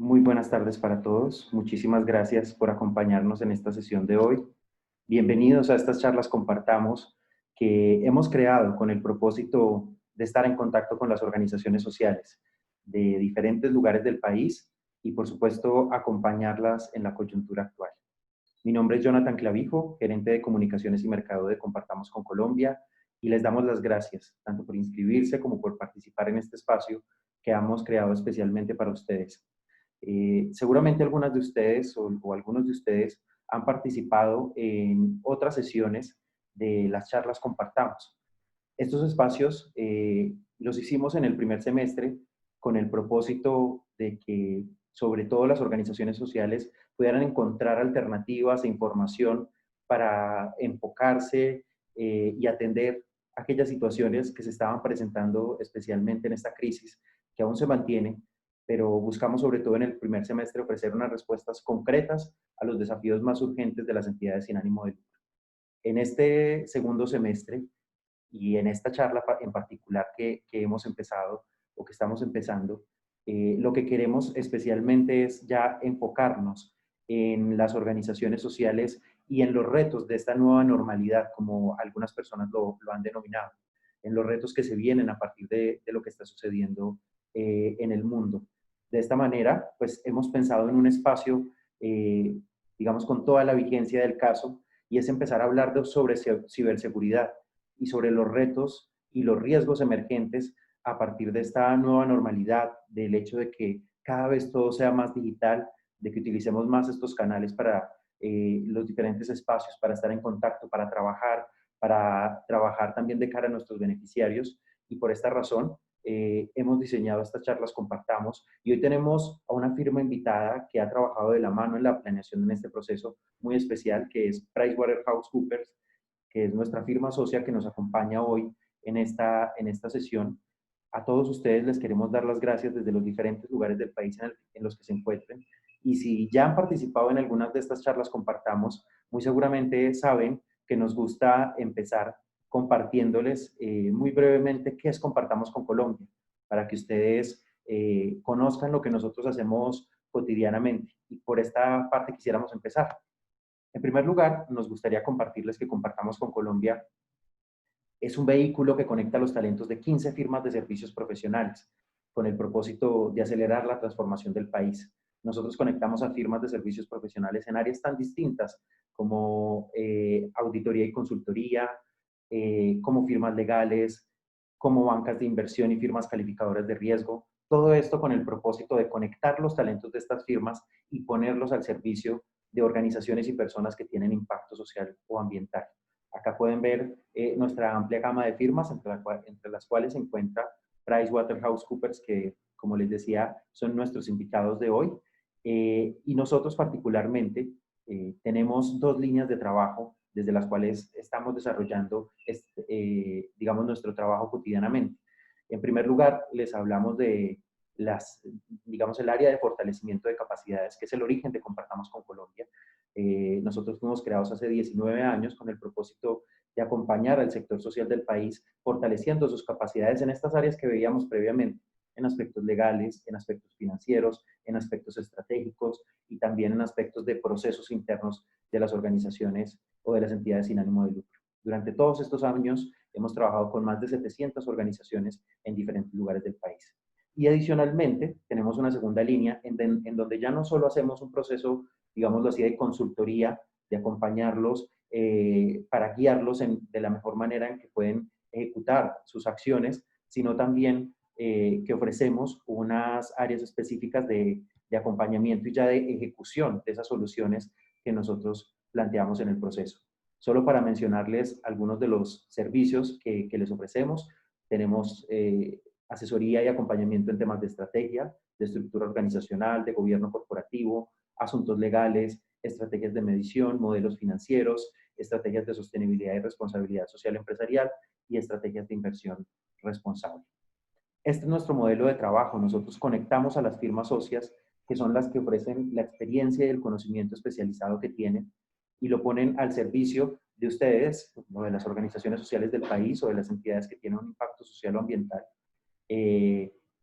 Muy buenas tardes para todos. Muchísimas gracias por acompañarnos en esta sesión de hoy. Bienvenidos a estas charlas Compartamos que hemos creado con el propósito de estar en contacto con las organizaciones sociales de diferentes lugares del país y, por supuesto, acompañarlas en la coyuntura actual. Mi nombre es Jonathan Clavijo, gerente de comunicaciones y mercado de Compartamos con Colombia, y les damos las gracias tanto por inscribirse como por participar en este espacio que hemos creado especialmente para ustedes. Seguramente algunas de ustedes o algunos de ustedes han participado en otras sesiones de las charlas Compartamos. Estos espacios los hicimos en el primer semestre con el propósito de que sobre todo las organizaciones sociales pudieran encontrar alternativas e información para enfocarse y atender aquellas situaciones que se estaban presentando especialmente en esta crisis que aún se mantiene, pero buscamos sobre todo en el primer semestre ofrecer unas respuestas concretas a los desafíos más urgentes de las entidades sin ánimo de lucro. En este segundo semestre y en esta charla en particular que hemos empezado o que estamos empezando, lo que queremos especialmente es ya enfocarnos en las organizaciones sociales y en los retos de esta nueva normalidad, como algunas personas lo han denominado, en los retos que se vienen a partir de lo que está sucediendo en el mundo. De esta manera, pues hemos pensado en un espacio, digamos, con toda la vigencia del caso, y es empezar a hablar sobre ciberseguridad y sobre los retos y los riesgos emergentes a partir de esta nueva normalidad, del hecho de que cada vez todo sea más digital, de que utilicemos más estos canales para los diferentes espacios, para estar en contacto, para trabajar también de cara a nuestros beneficiarios. Y por esta razón hemos diseñado estas charlas Compartamos, y hoy tenemos a una firma invitada que ha trabajado de la mano en la planeación en este proceso muy especial, que es PricewaterhouseCoopers, que es nuestra firma socia que nos acompaña hoy en esta sesión. A todos ustedes les queremos dar las gracias desde los diferentes lugares del país en los que se encuentren. Y si ya han participado en algunas de estas charlas Compartamos, muy seguramente saben que nos gusta empezar compartiéndoles muy brevemente qué es Compartamos con Colombia, para que ustedes conozcan lo que nosotros hacemos cotidianamente. Y por esta parte quisiéramos empezar. En primer lugar, nos gustaría compartirles que Compartamos con Colombia es un vehículo que conecta los talentos de 15 firmas de servicios profesionales con el propósito de acelerar la transformación del país. Nosotros conectamos a firmas de servicios profesionales en áreas tan distintas como auditoría y consultoría, como firmas legales, como bancas de inversión y firmas calificadoras de riesgo. Todo esto con el propósito de conectar los talentos de estas firmas y ponerlos al servicio de organizaciones y personas que tienen impacto social o ambiental. Acá pueden ver nuestra amplia gama de firmas, entre las cuales se encuentra PricewaterhouseCoopers, que, como les decía, son nuestros invitados de hoy. Y nosotros particularmente tenemos dos líneas de trabajo desde las cuales estamos desarrollando, digamos, nuestro trabajo cotidianamente. En primer lugar, les hablamos de digamos, el área de fortalecimiento de capacidades, que es el origen de Compartamos con Colombia. Nosotros fuimos creados hace 19 años con el propósito de acompañar al sector social del país, fortaleciendo sus capacidades en estas áreas que veíamos previamente, en aspectos legales, en aspectos financieros, en aspectos estratégicos y también en aspectos de procesos internos de las organizaciones o de las entidades sin ánimo de lucro. Durante todos estos años hemos trabajado con más de 700 organizaciones en diferentes lugares del país. Y adicionalmente tenemos una segunda línea en donde ya no solo hacemos un proceso, digámoslo así, de consultoría, de acompañarlos para guiarlos de la mejor manera en que pueden ejecutar sus acciones, sino también que ofrecemos unas áreas específicas de acompañamiento y ya de ejecución de esas soluciones que nosotros planteamos en el proceso. Solo para mencionarles algunos de los servicios que les ofrecemos, tenemos asesoría y acompañamiento en temas de estrategia, de estructura organizacional, de gobierno corporativo, asuntos legales, estrategias de medición, modelos financieros, estrategias de sostenibilidad y responsabilidad social empresarial y estrategias de inversión responsable. Este es nuestro modelo de trabajo. Nosotros conectamos a las firmas socias, que son las que ofrecen la experiencia y el conocimiento especializado que tienen, y lo ponen al servicio de ustedes, o de las organizaciones sociales del país, o de las entidades que tienen un impacto social o ambiental,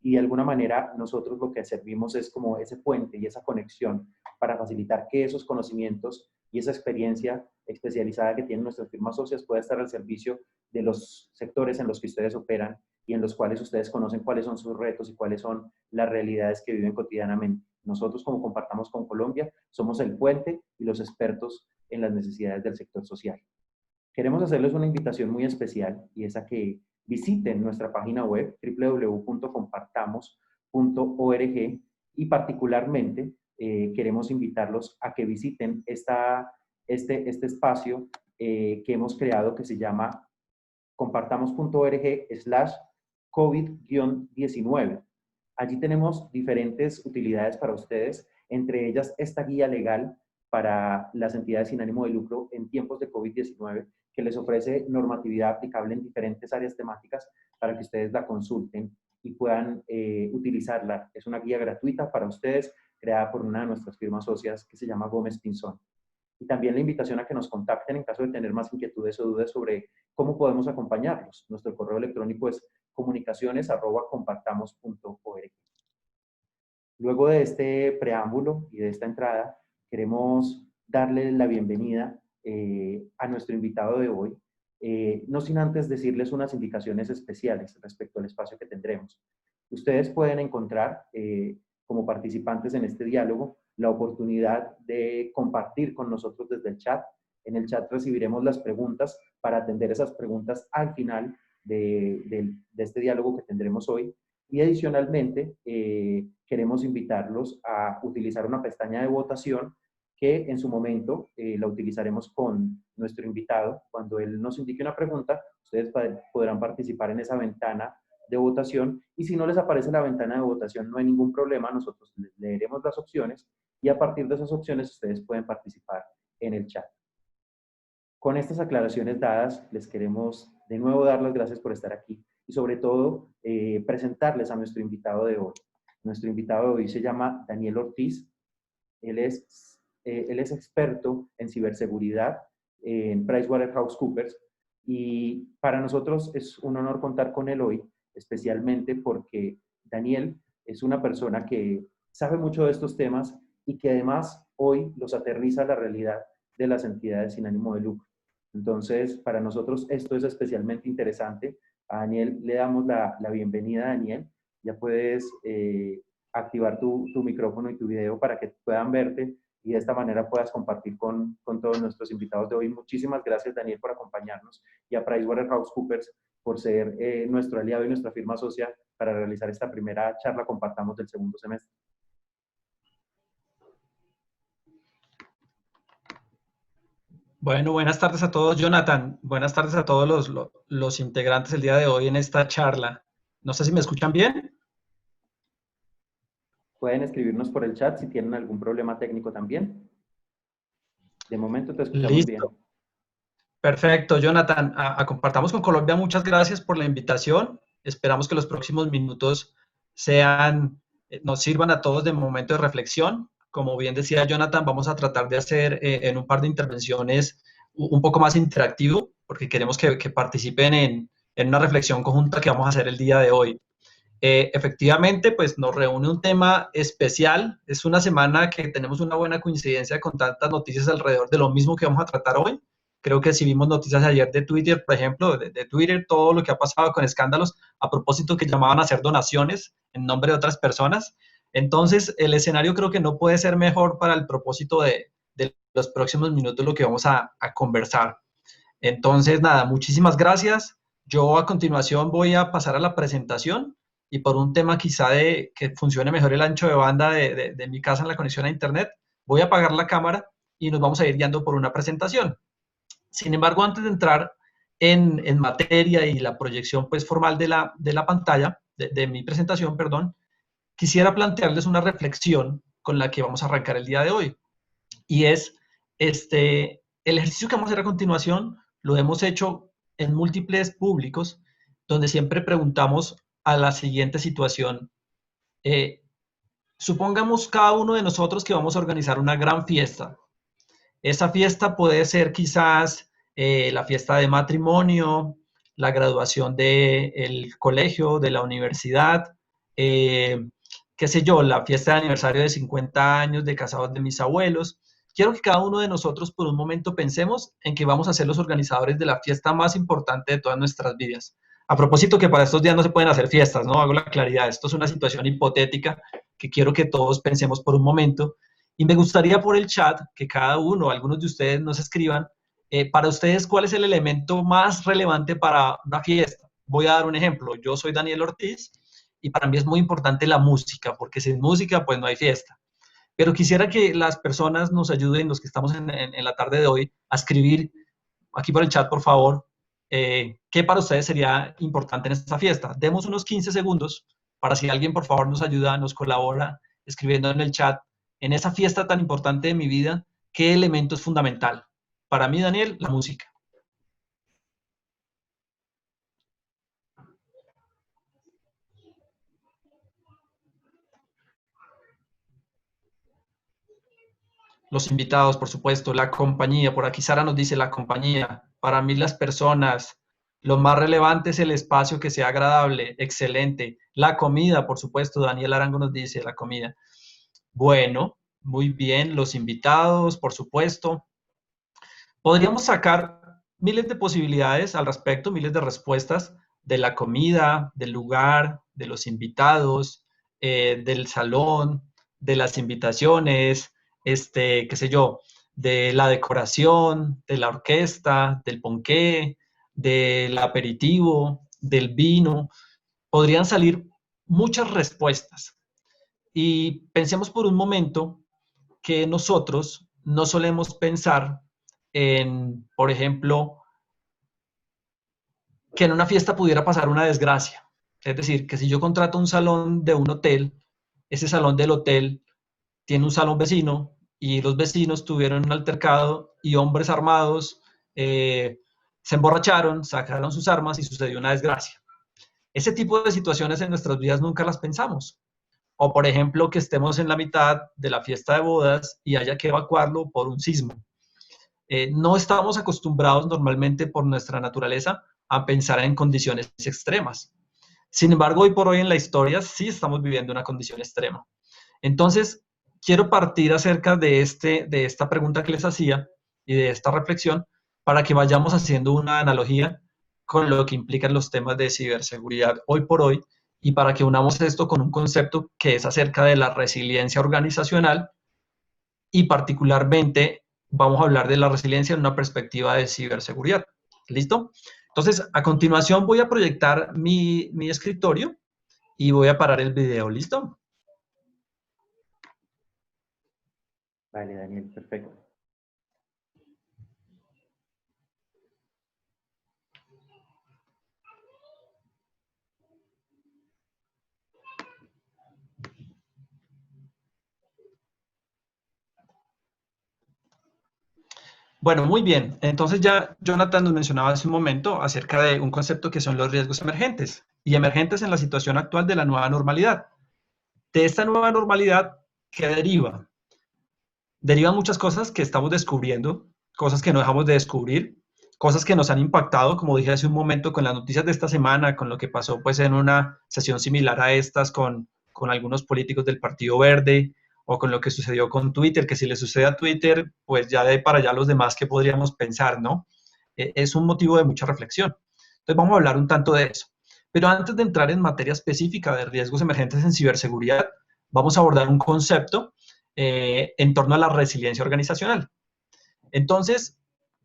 y de alguna manera nosotros lo que servimos es como ese puente y esa conexión para facilitar que esos conocimientos y esa experiencia especializada que tienen nuestras firmas socias pueda estar al servicio de los sectores en los que ustedes operan y en los cuales ustedes conocen cuáles son sus retos y cuáles son las realidades que viven cotidianamente. Nosotros, como Compartamos con Colombia, somos el puente y los expertos en las necesidades del sector social. Queremos hacerles una invitación muy especial y es a que visiten nuestra página web www.compartamos.org y particularmente queremos invitarlos a que visiten este espacio que hemos creado que se llama compartamos.org/COVID-19. Allí tenemos diferentes utilidades para ustedes, entre ellas esta guía legal para las entidades sin ánimo de lucro en tiempos de COVID-19, que les ofrece normatividad aplicable en diferentes áreas temáticas para que ustedes la consulten y puedan utilizarla. Es una guía gratuita para ustedes, creada por una de nuestras firmas socias que se llama Gómez Pinzón. Y también la invitación a que nos contacten en caso de tener más inquietudes o dudas sobre cómo podemos acompañarlos. Nuestro correo electrónico es comunicaciones@compartamos.org. Luego de este preámbulo y de esta entrada, queremos darle la bienvenida a nuestro invitado de hoy, no sin antes decirles unas indicaciones especiales respecto al espacio que tendremos. Ustedes pueden encontrar, como participantes en este diálogo, la oportunidad de compartir con nosotros desde el chat. En el chat recibiremos las preguntas para atender esas preguntas al final de este diálogo que tendremos hoy. Y adicionalmente, queremos invitarlos a utilizar una pestaña de votación que en su momento la utilizaremos con nuestro invitado. Cuando él nos indique una pregunta, ustedes podrán participar en esa ventana de votación y si no les aparece la ventana de votación no hay ningún problema, nosotros les leeremos las opciones y a partir de esas opciones ustedes pueden participar en el chat. Con estas aclaraciones dadas, les queremos de nuevo dar las gracias por estar aquí y sobre todo presentarles a nuestro invitado de hoy. Nuestro invitado de hoy se llama Daniel Ortiz. Él es experto en ciberseguridad en PricewaterhouseCoopers y para nosotros es un honor contar con él hoy, especialmente porque Daniel es una persona que sabe mucho de estos temas y que además hoy los aterriza a la realidad de las entidades sin ánimo de lucro. Entonces, para nosotros esto es especialmente interesante. A Daniel le damos la bienvenida, Daniel. Ya puedes activar tu micrófono y tu video para que puedan verte y de esta manera puedas compartir con todos nuestros invitados de hoy. Muchísimas gracias, Daniel, por acompañarnos y a PricewaterhouseCoopers por ser nuestro aliado y nuestra firma socia para realizar esta primera charla Compartamos del segundo semestre. Bueno, buenas tardes a todos, Jonathan. Buenas tardes a todos los integrantes el día de hoy en esta charla. No sé si me escuchan bien. Pueden escribirnos por el chat si tienen algún problema técnico también. De momento te escuchamos bien. Listo. Perfecto, Jonathan. A Compartamos con Colombia, muchas gracias por la invitación. Esperamos que los próximos minutos nos sirvan a todos de momento de reflexión. Como bien decía Jonathan, vamos a tratar de hacer en un par de intervenciones un poco más interactivo, porque queremos que participen en una reflexión conjunta que vamos a hacer el día de hoy. Efectivamente, pues nos reúne un tema especial. Es una semana que tenemos una buena coincidencia con tantas noticias alrededor de lo mismo que vamos a tratar hoy. Creo que si vimos noticias ayer de Twitter, por ejemplo, de Twitter, todo lo que ha pasado con escándalos, a propósito que llamaban a hacer donaciones en nombre de otras personas. Entonces, el escenario creo que no puede ser mejor para el propósito de los próximos minutos lo que vamos a conversar. Entonces, nada, muchísimas gracias. Yo a continuación voy a pasar a la presentación y por un tema quizá de que funcione mejor el ancho de banda de mi casa en la conexión a internet, voy a apagar la cámara y nos vamos a ir guiando por una presentación. Sin embargo, antes de entrar en materia y la proyección pues, formal de la pantalla, de mi presentación, perdón, quisiera plantearles una reflexión con la que vamos a arrancar el día de hoy. Y es, el ejercicio que vamos a hacer a continuación lo hemos hecho en múltiples públicos, donde siempre preguntamos a la siguiente situación. Supongamos cada uno de nosotros que vamos a organizar una gran fiesta. Esa fiesta puede ser quizás la fiesta de matrimonio, la graduación del colegio, de la universidad, qué sé yo, la fiesta de aniversario de 50 años de casados de mis abuelos. Quiero que cada uno de nosotros por un momento pensemos en que vamos a ser los organizadores de la fiesta más importante de todas nuestras vidas. A propósito que para estos días no se pueden hacer fiestas, ¿no? Hago la claridad, esto es una situación hipotética que quiero que todos pensemos por un momento. Y me gustaría por el chat que cada uno, algunos de ustedes nos escriban, para ustedes, ¿cuál es el elemento más relevante para una fiesta? Voy a dar un ejemplo. Yo soy Daniel Ortiz y para mí es muy importante la música, porque sin música pues no hay fiesta. Pero quisiera que las personas nos ayuden, los que estamos en la tarde de hoy, a escribir aquí por el chat, por favor, qué para ustedes sería importante en esta fiesta. Demos unos 15 segundos para si alguien, por favor, nos ayuda, nos colabora, escribiendo en el chat, en esa fiesta tan importante de mi vida, ¿qué elemento es fundamental? Para mí, Daniel, la música. Los invitados, por supuesto, la compañía. Por aquí Sara nos dice la compañía. Para mí las personas. Lo más relevante es el espacio que sea agradable. Excelente. La comida, por supuesto. Daniel Arango nos dice la comida. Bueno, muy bien. Los invitados, por supuesto. Podríamos sacar miles de posibilidades al respecto, miles de respuestas de la comida, del lugar, de los invitados, del salón, de las invitaciones, qué sé yo, de la decoración, de la orquesta, del ponqué, del aperitivo, del vino. Podrían salir muchas respuestas. Y pensemos por un momento que nosotros no solemos pensar en, por ejemplo, que en una fiesta pudiera pasar una desgracia. Es decir, que si yo contrato un salón de un hotel, ese salón del hotel tiene un salón vecino y los vecinos tuvieron un altercado y hombres armados se emborracharon, sacaron sus armas y sucedió una desgracia. Ese tipo de situaciones en nuestras vidas nunca las pensamos. O, por ejemplo, que estemos en la mitad de la fiesta de bodas y haya que evacuarlo por un sismo. No estamos acostumbrados normalmente por nuestra naturaleza a pensar en condiciones extremas. Sin embargo, hoy por hoy en la historia sí estamos viviendo una condición extrema. Entonces, quiero partir acerca de esta pregunta que les hacía y de esta reflexión para que vayamos haciendo una analogía con lo que implican los temas de ciberseguridad hoy por hoy y para que unamos esto con un concepto que es acerca de la resiliencia organizacional y particularmente vamos a hablar de la resiliencia en una perspectiva de ciberseguridad. ¿Listo? Entonces, a continuación voy a proyectar mi escritorio y voy a parar el video. ¿Listo? Vale, Daniel, perfecto. Bueno, muy bien. Entonces ya Jonathan nos mencionaba hace un momento acerca de un concepto que son los riesgos emergentes y emergentes en la situación actual de la nueva normalidad. De esta nueva normalidad, ¿qué deriva? Derivan muchas cosas que estamos descubriendo, cosas que no dejamos de descubrir, cosas que nos han impactado, como dije hace un momento, con las noticias de esta semana, con lo que pasó pues en una sesión similar a estas con algunos políticos del Partido Verde, o con lo que sucedió con Twitter, que si le sucede a Twitter, pues ya de ahí para allá los demás que podríamos pensar, ¿no? Es un motivo de mucha reflexión. Entonces vamos a hablar un tanto de eso. Pero antes de entrar en materia específica de riesgos emergentes en ciberseguridad, vamos a abordar un concepto en torno a la resiliencia organizacional. Entonces,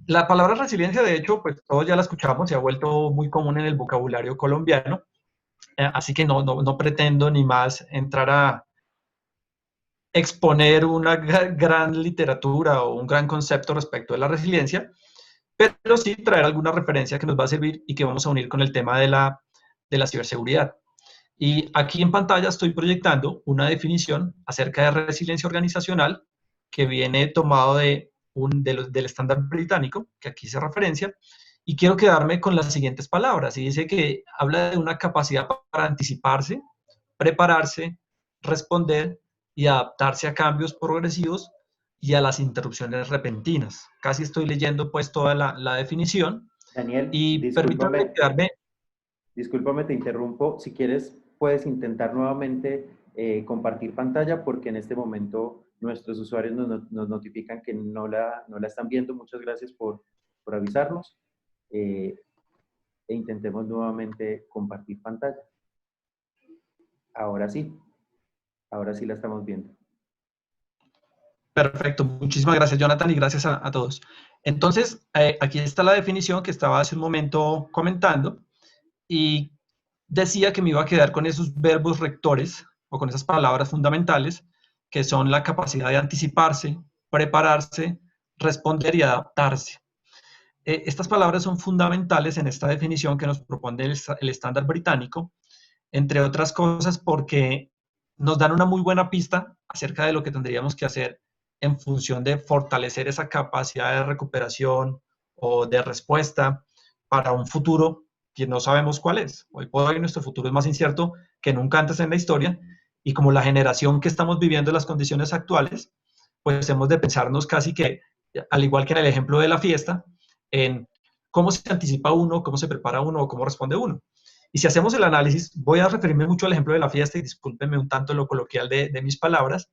la palabra resiliencia, de hecho, pues todos ya la escuchamos, se ha vuelto muy común en el vocabulario colombiano, así que no pretendo ni más entrar a exponer una gran literatura o un gran concepto respecto de la resiliencia, pero sí traer alguna referencia que nos va a servir y que vamos a unir con el tema de la ciberseguridad. Y aquí en pantalla estoy proyectando una definición acerca de resiliencia organizacional que viene tomado del estándar británico, que aquí se referencia, y quiero quedarme con las siguientes palabras. Y dice que habla de una capacidad para anticiparse, prepararse, responder y adaptarse a cambios progresivos y a las interrupciones repentinas. Casi estoy leyendo pues toda la definición Daniel, y permítanme quedarme. discúlpame, te interrumpo. Si quieres, puedes intentar nuevamente compartir pantalla porque en este momento nuestros usuarios nos notifican que no la están viendo. Muchas gracias por avisarnos. E intentemos nuevamente compartir pantalla. Ahora sí la estamos viendo. Perfecto, muchísimas gracias Jonathan y gracias a todos. Entonces, aquí está la definición que estaba hace un momento comentando y decía que me iba a quedar con esos verbos rectores o con esas palabras fundamentales que son la capacidad de anticiparse, prepararse, responder y adaptarse. Estas palabras son fundamentales en esta definición que nos propone el estándar británico, entre otras cosas porque nos dan una muy buena pista acerca de lo que tendríamos que hacer en función de fortalecer esa capacidad de recuperación o de respuesta para un futuro que no sabemos cuál es. Hoy por hoy nuestro futuro es más incierto que nunca antes en la historia y como la generación que estamos viviendo en las condiciones actuales, pues hemos de pensarnos casi que, al igual que en el ejemplo de la fiesta, en cómo se anticipa uno, cómo se prepara uno o cómo responde uno. Y si hacemos el análisis, voy a referirme mucho al ejemplo de la fiesta y discúlpenme un tanto lo coloquial de mis palabras,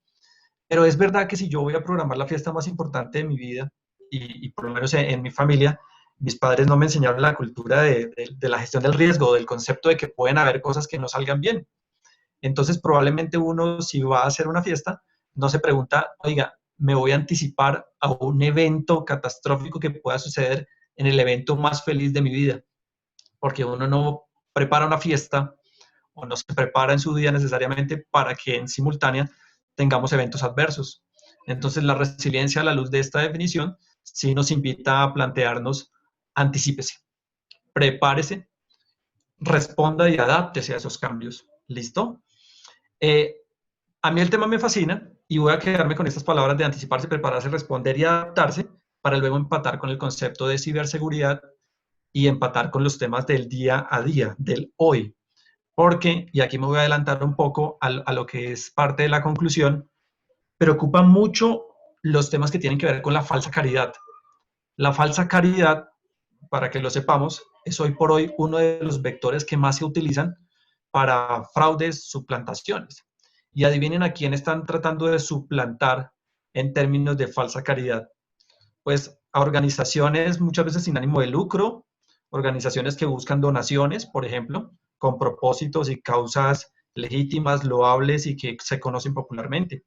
pero es verdad que si yo voy a programar la fiesta más importante de mi vida, y por lo menos en mi familia, mis padres no me enseñaron la cultura de la gestión del riesgo, del concepto de que pueden haber cosas que no salgan bien. Entonces, probablemente uno, si va a hacer una fiesta, no se pregunta, oiga, me voy a anticipar a un evento catastrófico que pueda suceder en el evento más feliz de mi vida, porque uno no prepara una fiesta o no se prepara en su día necesariamente para que en simultánea tengamos eventos adversos. Entonces, la resiliencia a la luz de esta definición sí nos invita a plantearnos, anticípese, prepárese, responda y adáptese a esos cambios. ¿Listo? A mí el tema me fascina y voy a quedarme con estas palabras de anticiparse, prepararse, responder y adaptarse para luego empatar con el concepto de ciberseguridad y empatar con los temas del día a día, del hoy. Porque, y aquí me voy a adelantar un poco a lo que es parte de la conclusión, preocupan mucho los temas que tienen que ver con la falsa caridad. La falsa caridad, para que lo sepamos, es hoy por hoy uno de los vectores que más se utilizan para fraudes, suplantaciones. Y adivinen a quién están tratando de suplantar en términos de falsa caridad. Pues a organizaciones muchas veces sin ánimo de lucro, organizaciones que buscan donaciones, por ejemplo, con propósitos y causas legítimas, loables y que se conocen popularmente.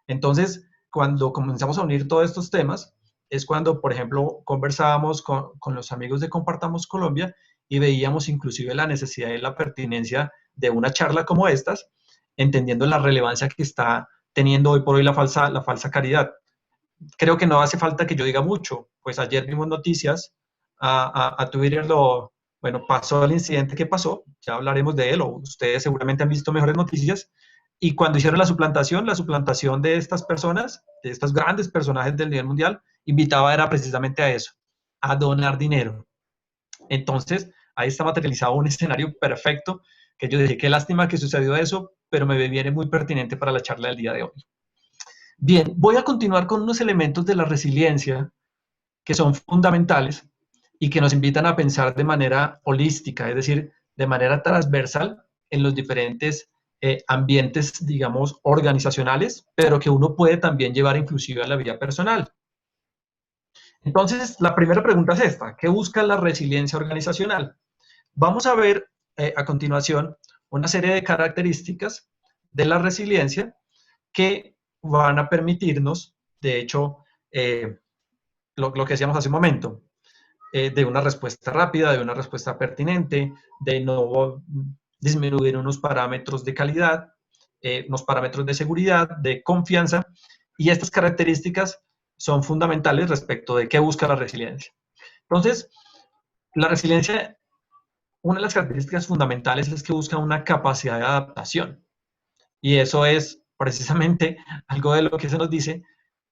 Entonces, cuando comenzamos a unir todos estos temas, es cuando, por ejemplo, conversábamos con los amigos de Compartamos Colombia y veíamos inclusive la necesidad y la pertinencia de una charla como estas, entendiendo la relevancia que está teniendo hoy por hoy la falsa caridad. Creo que no hace falta que yo diga mucho, pues ayer vimos noticias, a Twitter bueno, pasó el incidente que pasó, ya hablaremos de él, o ustedes seguramente han visto mejores noticias, y cuando hicieron la suplantación de estas personas, de estos grandes personajes del nivel mundial, invitaba era precisamente a eso, a donar dinero. Entonces, ahí está materializado un escenario perfecto, que yo dije, qué lástima que sucedió eso, pero me viene muy pertinente para la charla del día de hoy. Bien, voy a continuar con unos elementos de la resiliencia que son fundamentales y que nos invitan a pensar de manera holística, es decir, de manera transversal en los diferentes ambientes, digamos, organizacionales, pero que uno puede también llevar inclusive a la vida personal. Entonces, la primera pregunta es esta: ¿qué busca la resiliencia organizacional? Vamos a ver a continuación una serie de características de la resiliencia que van a permitirnos, de hecho, lo que decíamos hace un momento, de una respuesta rápida, de una respuesta pertinente, de no disminuir unos parámetros de calidad, unos parámetros de seguridad, de confianza, y estas características son fundamentales respecto de qué busca la resiliencia. Entonces, la resiliencia, una de las características fundamentales es que busca una capacidad de adaptación, y eso es precisamente algo de lo que se nos dice,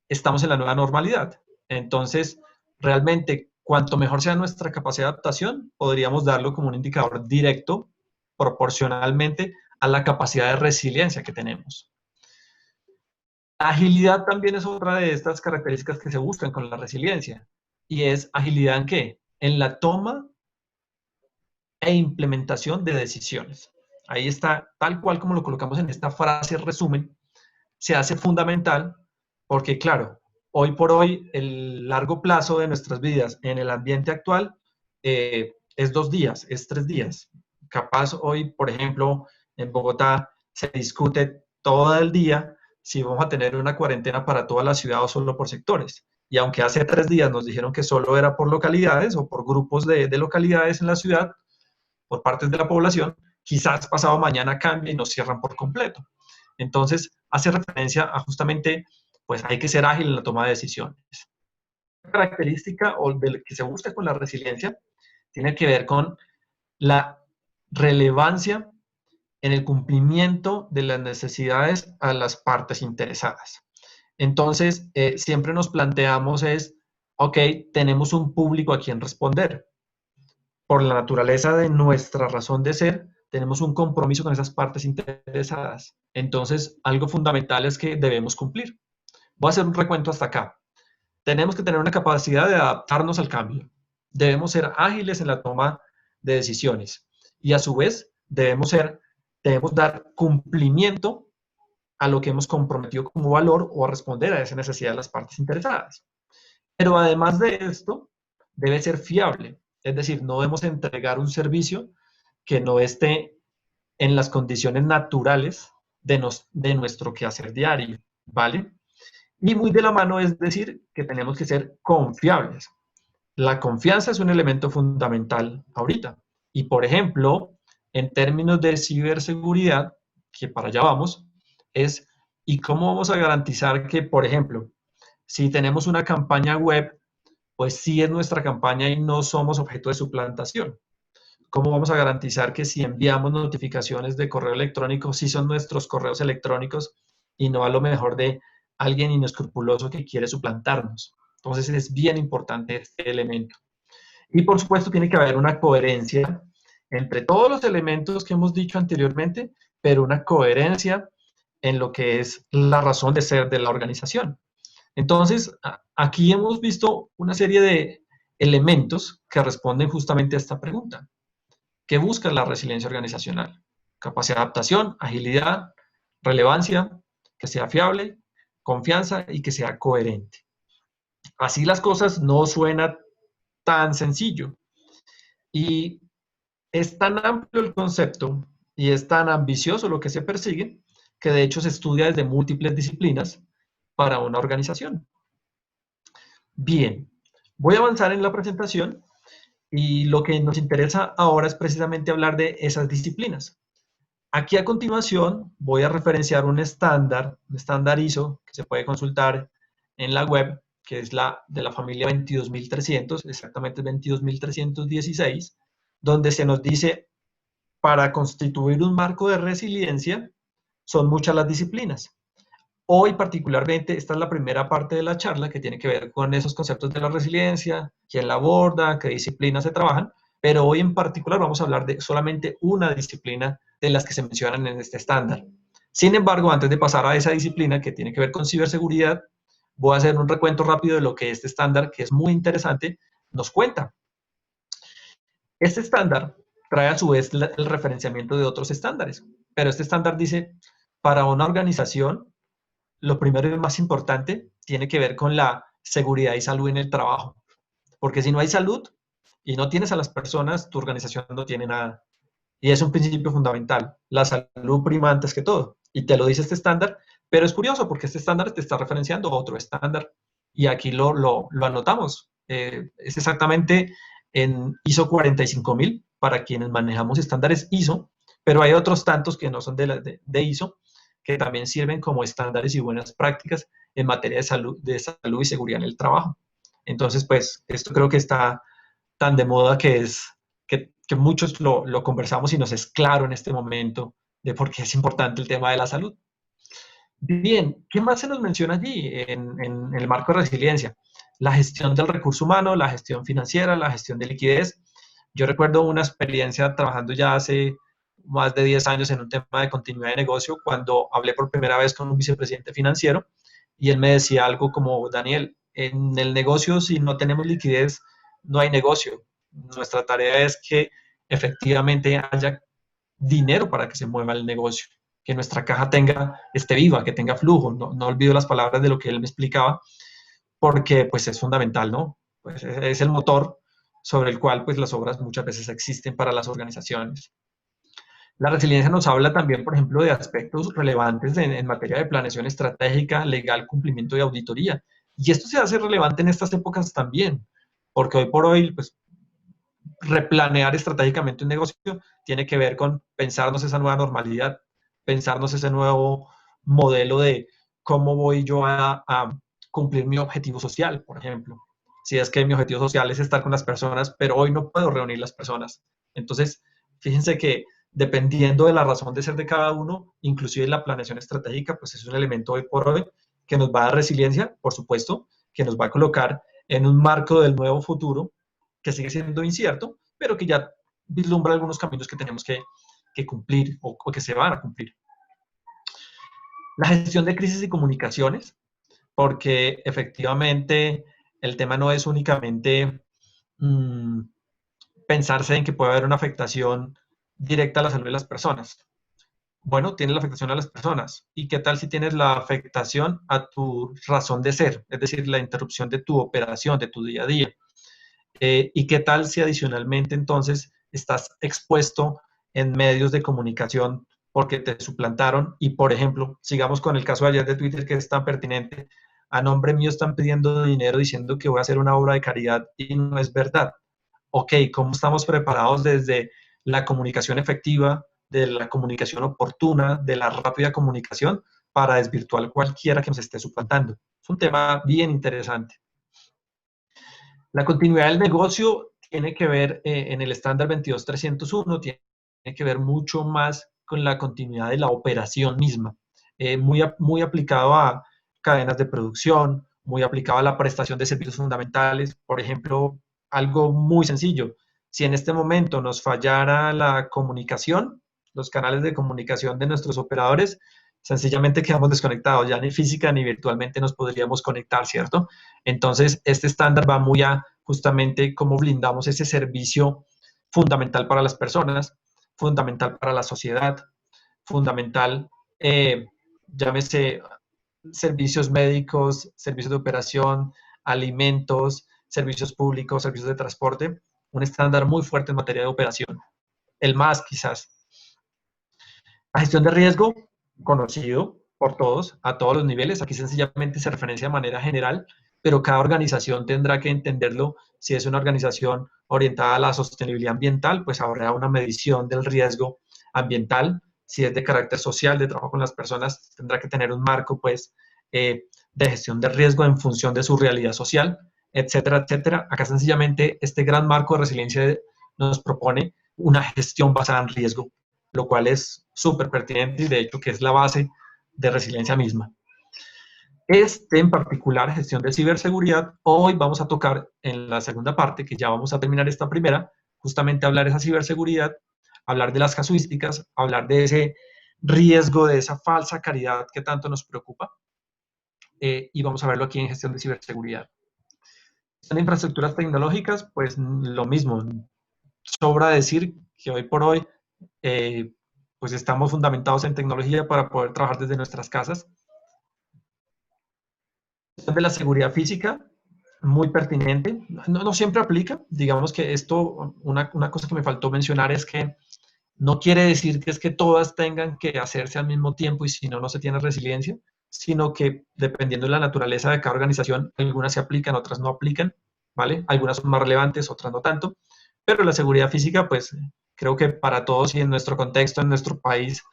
estamos en la nueva normalidad. Entonces, realmente, cuanto mejor sea nuestra capacidad de adaptación, podríamos darlo como un indicador directo, proporcionalmente a la capacidad de resiliencia que tenemos. Agilidad también es otra de estas características que se buscan con la resiliencia. ¿Y es agilidad en qué? En la toma e implementación de decisiones. ahí está, tal cual como lo colocamos en esta frase resumen, se hace fundamental porque, claro, hoy por hoy el largo plazo de nuestras vidas en el ambiente actual es 2 días, es 3 días. Capaz hoy, por ejemplo, en Bogotá se discute todo el día si vamos a tener una cuarentena para toda la ciudad o solo por sectores. Y aunque hace 3 días nos dijeron que solo era por localidades o por grupos de localidades en la ciudad, por partes de la población, quizás pasado mañana cambie y nos cierran por completo. Entonces, hace referencia a justamente, pues hay que ser ágil en la toma de decisiones. La característica o de lo que se busca con la resiliencia tiene que ver con la relevancia en el cumplimiento de las necesidades a las partes interesadas. Entonces, siempre nos planteamos es, ok, tenemos un público a quien responder. Por la naturaleza de nuestra razón de ser, tenemos un compromiso con esas partes interesadas. Entonces, algo fundamental es que debemos cumplir. Voy a hacer un recuento hasta acá. Tenemos que tener una capacidad de adaptarnos al cambio. Debemos ser ágiles en la toma de decisiones. Y a su vez, debemos dar cumplimiento a lo que hemos comprometido como valor o a responder a esa necesidad de las partes interesadas. Pero además de esto, debe ser fiable. Es decir, no debemos entregar un servicio que no esté en las condiciones naturales de nuestro quehacer diario, ¿vale? Y muy de la mano es decir que tenemos que ser confiables. La confianza es un elemento fundamental ahorita. Y, por ejemplo, en términos de ciberseguridad, que para allá vamos, es ¿y cómo vamos a garantizar que, por ejemplo, si tenemos una campaña web, pues sí es nuestra campaña y no somos objeto de suplantación? ¿Cómo vamos a garantizar que si enviamos notificaciones de correo electrónico, sí son nuestros correos electrónicos y no a lo mejor de alguien inescrupuloso que quiere suplantarnos? Entonces es bien importante este elemento. Y por supuesto tiene que haber una coherencia entre todos los elementos que hemos dicho anteriormente, pero una coherencia en lo que es la razón de ser de la organización. Entonces, aquí hemos visto una serie de elementos que responden justamente a esta pregunta. ¿Qué busca la resiliencia organizacional? Capacidad de adaptación, agilidad, relevancia, que sea fiable, confianza y que sea coherente. Así las cosas no suena tan sencillo. Y es tan amplio el concepto y es tan ambicioso lo que se persigue que de hecho se estudia desde múltiples disciplinas para una organización. Bien, voy a avanzar en la presentación y lo que nos interesa ahora es precisamente hablar de esas disciplinas. Aquí a continuación voy a referenciar un estándar ISO que se puede consultar en la web, que es la de la familia 22300, exactamente 22316, donde se nos dice, para constituir un marco de resiliencia, son muchas las disciplinas. Hoy particularmente, esta es la primera parte de la charla que tiene que ver con esos conceptos de la resiliencia, quién la aborda, qué disciplinas se trabajan, pero hoy en particular vamos a hablar de solamente una disciplina de las que se mencionan en este estándar. Sin embargo, antes de pasar a esa disciplina que tiene que ver con ciberseguridad, voy a hacer un recuento rápido de lo que este estándar, que es muy interesante, nos cuenta. Este estándar trae a su vez el referenciamiento de otros estándares, pero este estándar dice, para una organización, lo primero y más importante tiene que ver con la seguridad y salud en el trabajo. Porque si no hay salud y no tienes a las personas, tu organización no tiene nada. Y es un principio fundamental. La salud prima antes que todo. Y te lo dice este estándar, pero es curioso porque este estándar te está referenciando a otro estándar. Y aquí lo anotamos. Es exactamente en ISO 45000 para quienes manejamos estándares ISO, pero hay otros tantos que no son de ISO, que también sirven como estándares y buenas prácticas en materia de salud y seguridad en el trabajo. Entonces, pues, esto creo que está tan de moda que muchos lo conversamos y nos es claro en este momento de por qué es importante el tema de la salud. Bien, ¿qué más se nos menciona allí en el marco de resiliencia? La gestión del recurso humano, la gestión financiera, la gestión de liquidez. Yo recuerdo una experiencia trabajando ya hace más de 10 años en un tema de continuidad de negocio, cuando hablé por primera vez con un vicepresidente financiero y él me decía algo como, Daniel, en el negocio si no tenemos liquidez, no hay negocio. Nuestra tarea es que efectivamente haya dinero para que se mueva el negocio, que nuestra caja esté viva, que tenga flujo. No, no olvido las palabras de lo que él me explicaba, porque pues es fundamental, ¿no? Pues es el motor sobre el cual pues las obras muchas veces existen para las organizaciones. La resiliencia nos habla también, por ejemplo, de aspectos relevantes en materia de planeación estratégica, legal, cumplimiento y auditoría. Y esto se hace relevante en estas épocas también, porque hoy por hoy, pues, replanear estratégicamente un negocio tiene que ver con pensarnos esa nueva normalidad, pensarnos ese nuevo modelo de cómo voy yo a cumplir mi objetivo social, por ejemplo. Si es que mi objetivo social es estar con las personas, pero hoy no puedo reunir las personas. Entonces, fíjense que dependiendo de la razón de ser de cada uno, inclusive la planeación estratégica, pues es un elemento hoy por hoy que nos va a dar resiliencia, por supuesto, que nos va a colocar en un marco del nuevo futuro que sigue siendo incierto, pero que ya vislumbra algunos caminos que tenemos que cumplir o que se van a cumplir. La gestión de crisis y comunicaciones, porque efectivamente el tema no es únicamente pensarse en que puede haber una afectación directa a la salud de las personas. Bueno, tienes la afectación a las personas. ¿Y qué tal si tienes la afectación a tu razón de ser? Es decir, la interrupción de tu operación, de tu día a día. ¿Y qué tal si adicionalmente entonces estás expuesto en medios de comunicación porque te suplantaron? Y por ejemplo, sigamos con el caso de ayer de Twitter que es tan pertinente. A nombre mío están pidiendo dinero diciendo que voy a hacer una obra de caridad y no es verdad. Ok, ¿cómo estamos preparados desde la comunicación efectiva, de la comunicación oportuna, de la rápida comunicación para desvirtuar cualquiera que nos esté suplantando? Es un tema bien interesante. La continuidad del negocio tiene que ver en el estándar 22301, tiene que ver mucho más con la continuidad de la operación misma, muy aplicado a cadenas de producción, muy aplicado a la prestación de servicios fundamentales. Por ejemplo, algo muy sencillo, si en este momento nos fallara la comunicación, los canales de comunicación de nuestros operadores, sencillamente quedamos desconectados, ya ni física ni virtualmente nos podríamos conectar, ¿cierto? Entonces, este estándar va muy a justamente cómo blindamos ese servicio fundamental para las personas, fundamental para la sociedad, fundamental, llámese servicios médicos, servicios de operación, alimentos, servicios públicos, servicios de transporte, un estándar muy fuerte en materia de operación, el más quizás. La gestión de riesgo, conocido por todos, a todos los niveles, aquí sencillamente se referencia de manera general, pero cada organización tendrá que entenderlo. Si es una organización orientada a la sostenibilidad ambiental, pues habrá una medición del riesgo ambiental. Si es de carácter social, de trabajo con las personas, tendrá que tener un marco, pues, de gestión de riesgo en función de su realidad social, etcétera, etcétera. Acá sencillamente este gran marco de resiliencia nos propone una gestión basada en riesgo, lo cual es súper pertinente y de hecho que es la base de resiliencia misma. Este en particular, gestión de ciberseguridad, hoy vamos a tocar en la segunda parte, que ya vamos a terminar esta primera, justamente hablar de esa ciberseguridad, hablar de las casuísticas, hablar de ese riesgo, de esa falsa caridad que tanto nos preocupa, y vamos a verlo aquí en gestión de ciberseguridad. En infraestructuras tecnológicas, pues lo mismo, sobra decir que hoy por hoy pues estamos fundamentados en tecnología para poder trabajar desde nuestras casas. De la seguridad física, muy pertinente, no siempre aplica, digamos que esto, una cosa que me faltó mencionar es que no quiere decir que es que todas tengan que hacerse al mismo tiempo y si no, no se tiene resiliencia, sino que dependiendo de la naturaleza de cada organización, algunas se aplican, otras no aplican, ¿vale? Algunas son más relevantes, otras no tanto, pero la seguridad física, pues creo que para todos y en nuestro contexto, en nuestro país,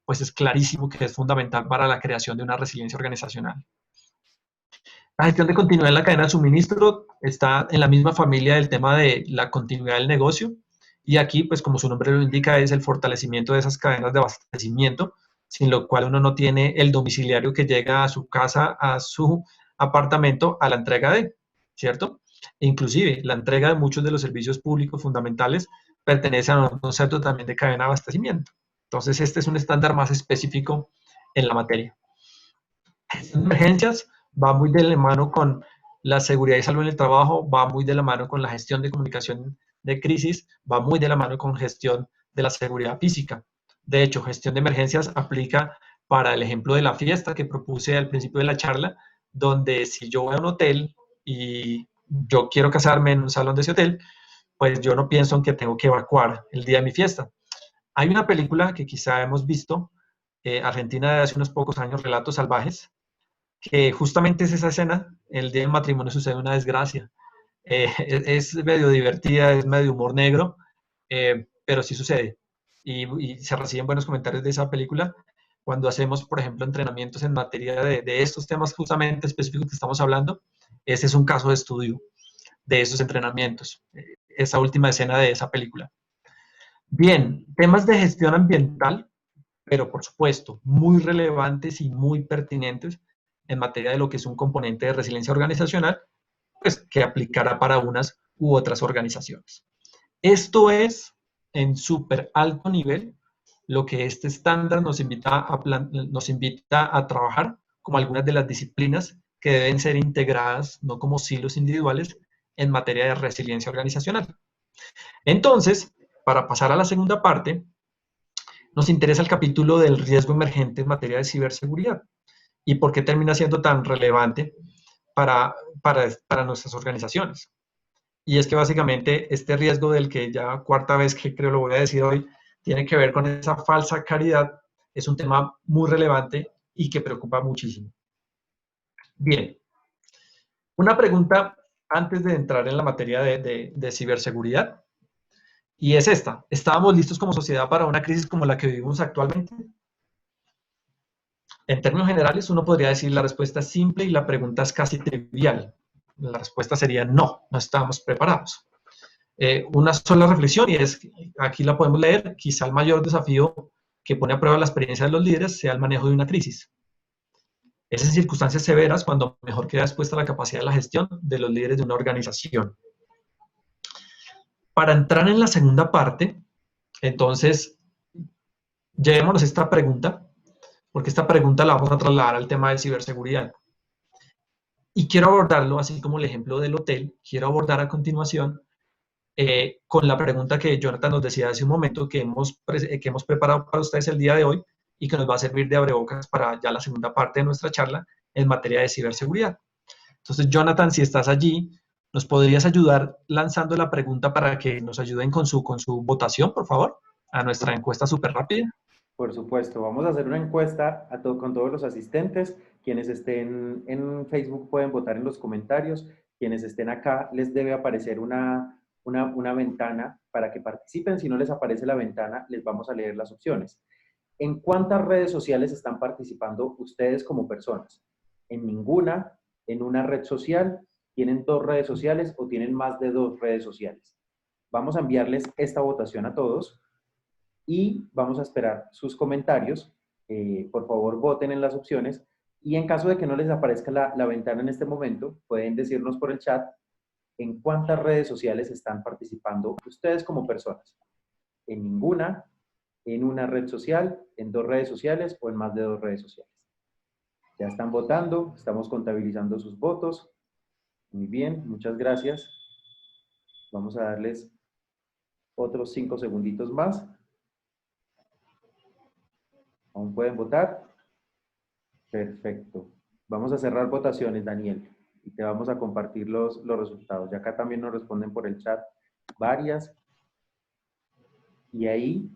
pues es clarísimo que es fundamental para la creación de una resiliencia organizacional. La gestión de continuidad en la cadena de suministro está en la misma familia del tema de la continuidad del negocio. Y aquí, pues como su nombre lo indica, es el fortalecimiento de esas cadenas de abastecimiento, sin lo cual uno no tiene el domiciliario que llega a su casa, a su apartamento, a la entrega de, ¿cierto? E inclusive, la entrega de muchos de los servicios públicos fundamentales pertenece a un concepto también de cadena de abastecimiento. Entonces, este es un estándar más específico en la materia. Emergencias va muy de la mano con la seguridad y salud en el trabajo, va muy de la mano con la gestión de comunicación de crisis, va muy de la mano con gestión de la seguridad física. De hecho, gestión de emergencias aplica para el ejemplo de la fiesta que propuse al principio de la charla, donde si yo voy a un hotel y yo quiero casarme en un salón de ese hotel, pues yo no pienso en que tengo que evacuar el día de mi fiesta. Hay una película que quizá hemos visto, Argentina de hace unos pocos años, Relatos Salvajes, que justamente es esa escena, el día del matrimonio sucede una desgracia. Es medio divertida, es medio humor negro, pero sí sucede. Y se reciben buenos comentarios de esa película cuando hacemos, por ejemplo, entrenamientos en materia de estos temas justamente específicos que estamos hablando. Ese es un caso de estudio de esos entrenamientos, esa última escena de esa película. Bien, temas de gestión ambiental, pero por supuesto, muy relevantes y muy pertinentes en materia de lo que es un componente de resiliencia organizacional, pues que aplicará para unas u otras organizaciones. Esto es en súper alto nivel lo que este estándar nos invita a trabajar como algunas de las disciplinas que deben ser integradas, no como silos individuales, en materia de resiliencia organizacional. Entonces, para pasar a la segunda parte, nos interesa el capítulo del riesgo emergente en materia de ciberseguridad y por qué termina siendo tan relevante para nuestras organizaciones. Y es que básicamente este riesgo del que ya cuarta vez que creo lo voy a decir hoy, tiene que ver con esa falsa caridad, es un tema muy relevante y que preocupa muchísimo. Bien, una pregunta antes de entrar en la materia de ciberseguridad, y es esta: ¿estábamos listos como sociedad para una crisis como la que vivimos actualmente? En términos generales, uno podría decir la respuesta es simple y la pregunta es casi trivial. La respuesta sería no, no estábamos preparados. Una sola reflexión, y es, aquí la podemos leer, quizá el mayor desafío que pone a prueba la experiencia de los líderes sea el manejo de una crisis. Es en circunstancias severas cuando mejor queda expuesta la capacidad de la gestión de los líderes de una organización. Para entrar en la segunda parte, entonces, llevémonos esta pregunta, porque esta pregunta la vamos a trasladar al tema de ciberseguridad. Y quiero abordarlo, así como el ejemplo del hotel, quiero abordar a continuación con la pregunta que Jonathan nos decía hace un momento, que hemos preparado para ustedes el día de hoy y que nos va a servir de abrebocas para ya la segunda parte de nuestra charla en materia de ciberseguridad. Entonces, Jonathan, si estás allí, ¿nos podrías ayudar lanzando la pregunta para que nos ayuden con su votación, por favor, a nuestra encuesta súper rápida? Por supuesto, vamos a hacer una encuesta con todos los asistentes. Quienes estén en Facebook pueden votar en los comentarios. Quienes estén acá les debe aparecer una ventana para que participen. Si no les aparece la ventana, les vamos a leer las opciones. ¿En cuántas redes sociales están participando ustedes como personas? ¿En ninguna? ¿En una red social? ¿Tienen dos redes sociales o tienen más de dos redes sociales? Vamos a enviarles esta votación a todos y vamos a esperar sus comentarios. Por favor, voten en las opciones y en caso de que no les aparezca la ventana en este momento, pueden decirnos por el chat en cuántas redes sociales están participando ustedes como personas. En ninguna, en una red social, en dos redes sociales o en más de dos redes sociales. Ya están votando, estamos contabilizando sus votos. Muy bien, muchas gracias. Vamos a darles otros 5 segunditos más. ¿Aún pueden votar? Perfecto. Vamos a cerrar votaciones, Daniel, y te vamos a compartir los resultados. Ya acá también nos responden por el chat varias. Y ahí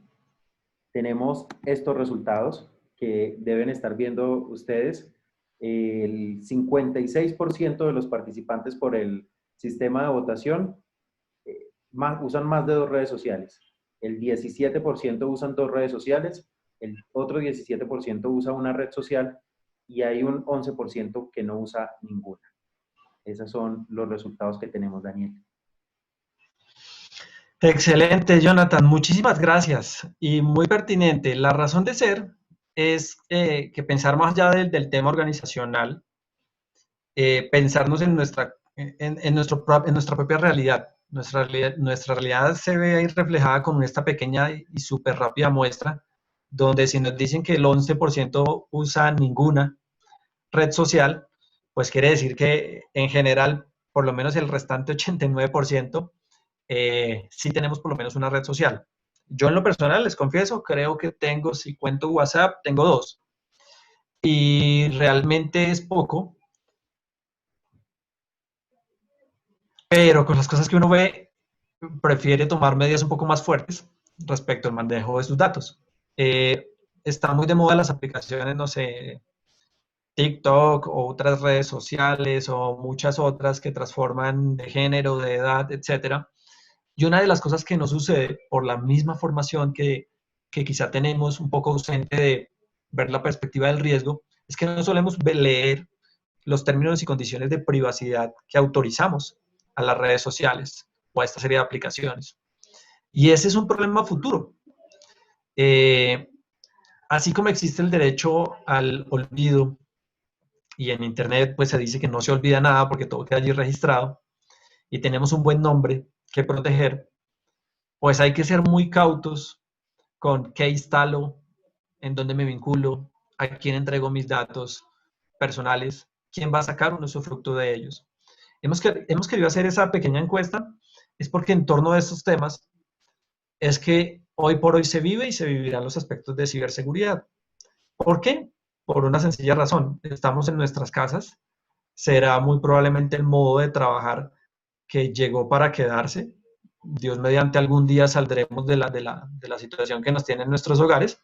tenemos estos resultados que deben estar viendo ustedes. El 56% de los participantes por el sistema de votación usan más de dos redes sociales. El 17% usan dos redes sociales, el otro 17% usa una red social y hay un 11% que no usa ninguna. Esos son los resultados que tenemos, Daniel. Excelente, Jonathan. Muchísimas gracias y muy pertinente. La razón de ser es que pensar más allá del tema organizacional, pensarnos en nuestra propia realidad. Nuestra realidad se ve ahí reflejada con esta pequeña y súper rápida muestra, donde si nos dicen que el 11% usa ninguna red social, pues quiere decir que en general, por lo menos el restante 89%, sí tenemos por lo menos una red social. Yo en lo personal, les confieso, creo que tengo, si cuento WhatsApp, tengo 2. Y realmente es poco, pero con las cosas que uno ve, prefiere tomar medidas un poco más fuertes respecto al manejo de sus datos. Eh, Está muy de moda las aplicaciones, no sé, TikTok o otras redes sociales o muchas otras que transforman de género, de edad, etcétera. Y una de las cosas que no sucede por la misma formación que quizá tenemos un poco ausente de ver la perspectiva del riesgo, es que no solemos leer los términos y condiciones de privacidad que autorizamos a las redes sociales o a esta serie de aplicaciones. Y ese es un problema futuro. Eh, Así como existe el derecho al olvido y en Internet pues se dice que no se olvida nada porque todo queda allí registrado y tenemos un buen nombre que proteger, pues hay que ser muy cautos con qué instalo, en dónde me vinculo, a quién entrego mis datos personales, quién va a sacar un usufructo de ellos. Hemos querido hacer esa pequeña encuesta, es porque en torno a estos temas es que hoy por hoy se vive y se vivirán los aspectos de ciberseguridad. ¿Por qué? Por una sencilla razón. Estamos en nuestras casas, será muy probablemente el modo de trabajar que llegó para quedarse. Dios mediante algún día saldremos de la situación que nos tiene en nuestros hogares,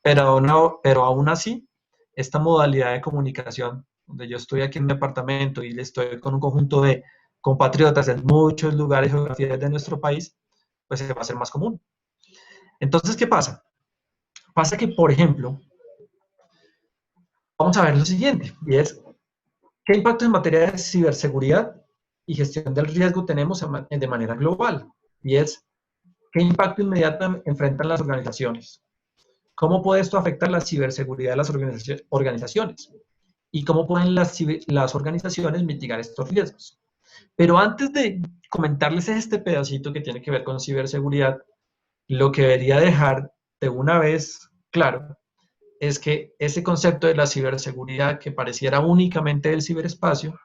pero, no, pero aún así, esta modalidad de comunicación, donde yo estoy aquí en mi departamento y estoy con un conjunto de compatriotas en muchos lugares y geografías de nuestro país, pues se va a hacer más común. Entonces, ¿qué pasa? Pasa que, por ejemplo, vamos a ver lo siguiente, y es, ¿qué impacto en materia de ciberseguridad y gestión del riesgo tenemos de manera global? Y es, ¿qué impacto inmediato enfrentan las organizaciones? ¿Cómo puede esto afectar la ciberseguridad de las organizaciones? ¿Y cómo pueden las organizaciones mitigar estos riesgos? Pero antes de comentarles este pedacito que tiene que ver con ciberseguridad, lo que debería dejar de una vez claro es que ese concepto de la ciberseguridad que pareciera únicamente del ciberespacio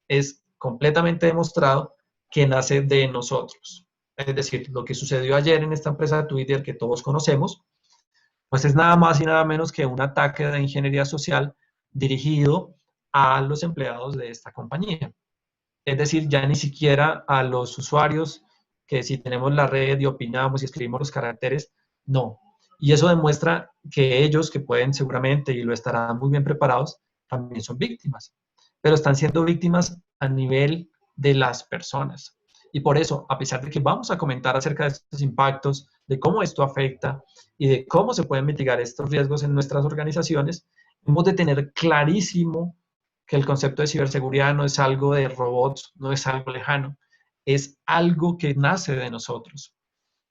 es completamente demostrado que nace de nosotros. Es decir, lo que sucedió ayer en esta empresa de Twitter que todos conocemos, pues es nada más y nada menos que un ataque de ingeniería social dirigido a los empleados de esta compañía. Es decir, ya ni siquiera a los usuarios que si tenemos la red y opinamos y escribimos los caracteres, no. Y eso demuestra que ellos, que pueden seguramente y lo estarán muy bien preparados, también son víctimas, pero están siendo víctimas a nivel de las personas. Y por eso, a pesar de que vamos a comentar acerca de estos impactos, de cómo esto afecta y de cómo se pueden mitigar estos riesgos en nuestras organizaciones, hemos de tener clarísimo que el concepto de ciberseguridad no es algo de robots, no es algo lejano, es algo que nace de nosotros.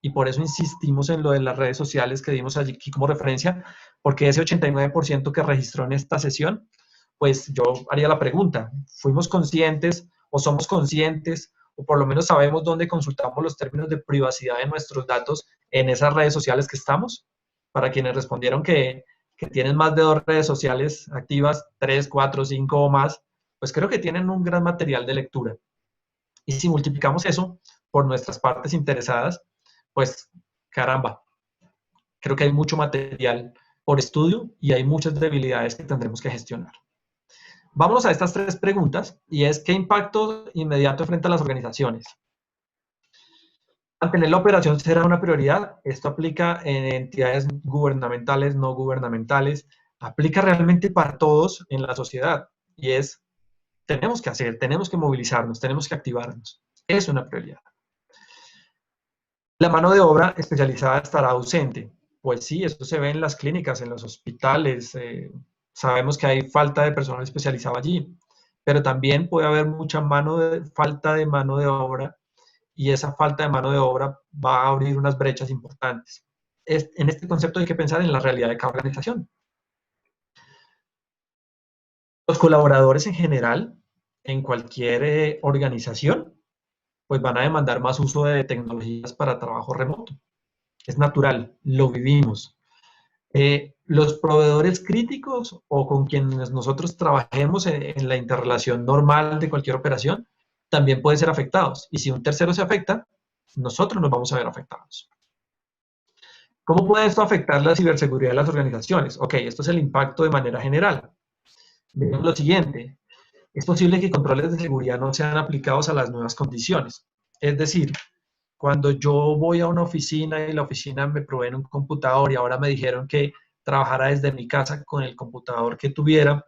Y por eso insistimos en lo de las redes sociales que dimos aquí como referencia, porque ese 89% que registró en esta sesión, pues yo haría la pregunta, ¿fuimos conscientes o somos conscientes o por lo menos sabemos dónde consultamos los términos de privacidad de nuestros datos en esas redes sociales que estamos? Para quienes respondieron que tienen más de 2 redes sociales activas, 3, 4, 5 o más, pues creo que tienen un gran material de lectura. Y si multiplicamos eso por nuestras partes interesadas, pues caramba, creo que hay mucho material por estudio y hay muchas debilidades que tendremos que gestionar. Vámonos a estas 3 preguntas y es, ¿qué impacto inmediato enfrentan las organizaciones? Mantener la operación será una prioridad. Esto aplica en entidades gubernamentales, no gubernamentales, aplica realmente para todos en la sociedad y es, tenemos que hacer, tenemos que movilizarnos, tenemos que activarnos. Es una prioridad. La mano de obra especializada estará ausente. Pues sí, eso se ve en las clínicas, en los hospitales. Sabemos que hay falta de personal especializado allí, pero también puede haber mucha falta de mano de obra y esa falta de mano de obra va a abrir unas brechas importantes. En este concepto hay que pensar en la realidad de cada organización. Los colaboradores en general, en cualquier organización, pues van a demandar más uso de tecnologías para trabajo remoto. Es natural, lo vivimos. Los proveedores críticos o con quienes nosotros trabajemos en la interrelación normal de cualquier operación, también pueden ser afectados. Y si un tercero se afecta, nosotros nos vamos a ver afectados. ¿Cómo puede esto afectar la ciberseguridad de las organizaciones? Ok, esto es el impacto de manera general. Veamos lo siguiente. Es posible que controles de seguridad no sean aplicados a las nuevas condiciones. Es decir, cuando yo voy a una oficina y la oficina me provee un computador y ahora me dijeron que trabajara desde mi casa con el computador que tuviera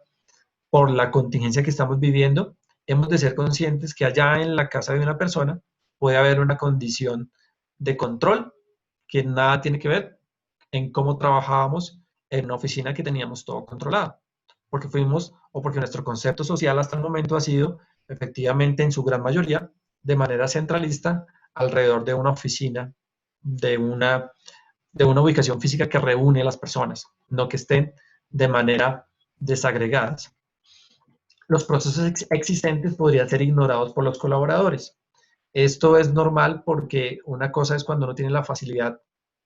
por la contingencia que estamos viviendo, hemos de ser conscientes que allá en la casa de una persona puede haber una condición de control que nada tiene que ver en cómo trabajábamos en una oficina que teníamos todo controlado. Porque fuimos, o porque nuestro concepto social hasta el momento ha sido, efectivamente, en su gran mayoría, de manera centralista, alrededor de una oficina, de una ubicación física que reúne a las personas, no que estén de manera desagregadas. Los procesos existentes podrían ser ignorados por los colaboradores. Esto es normal porque una cosa es cuando no tiene la facilidad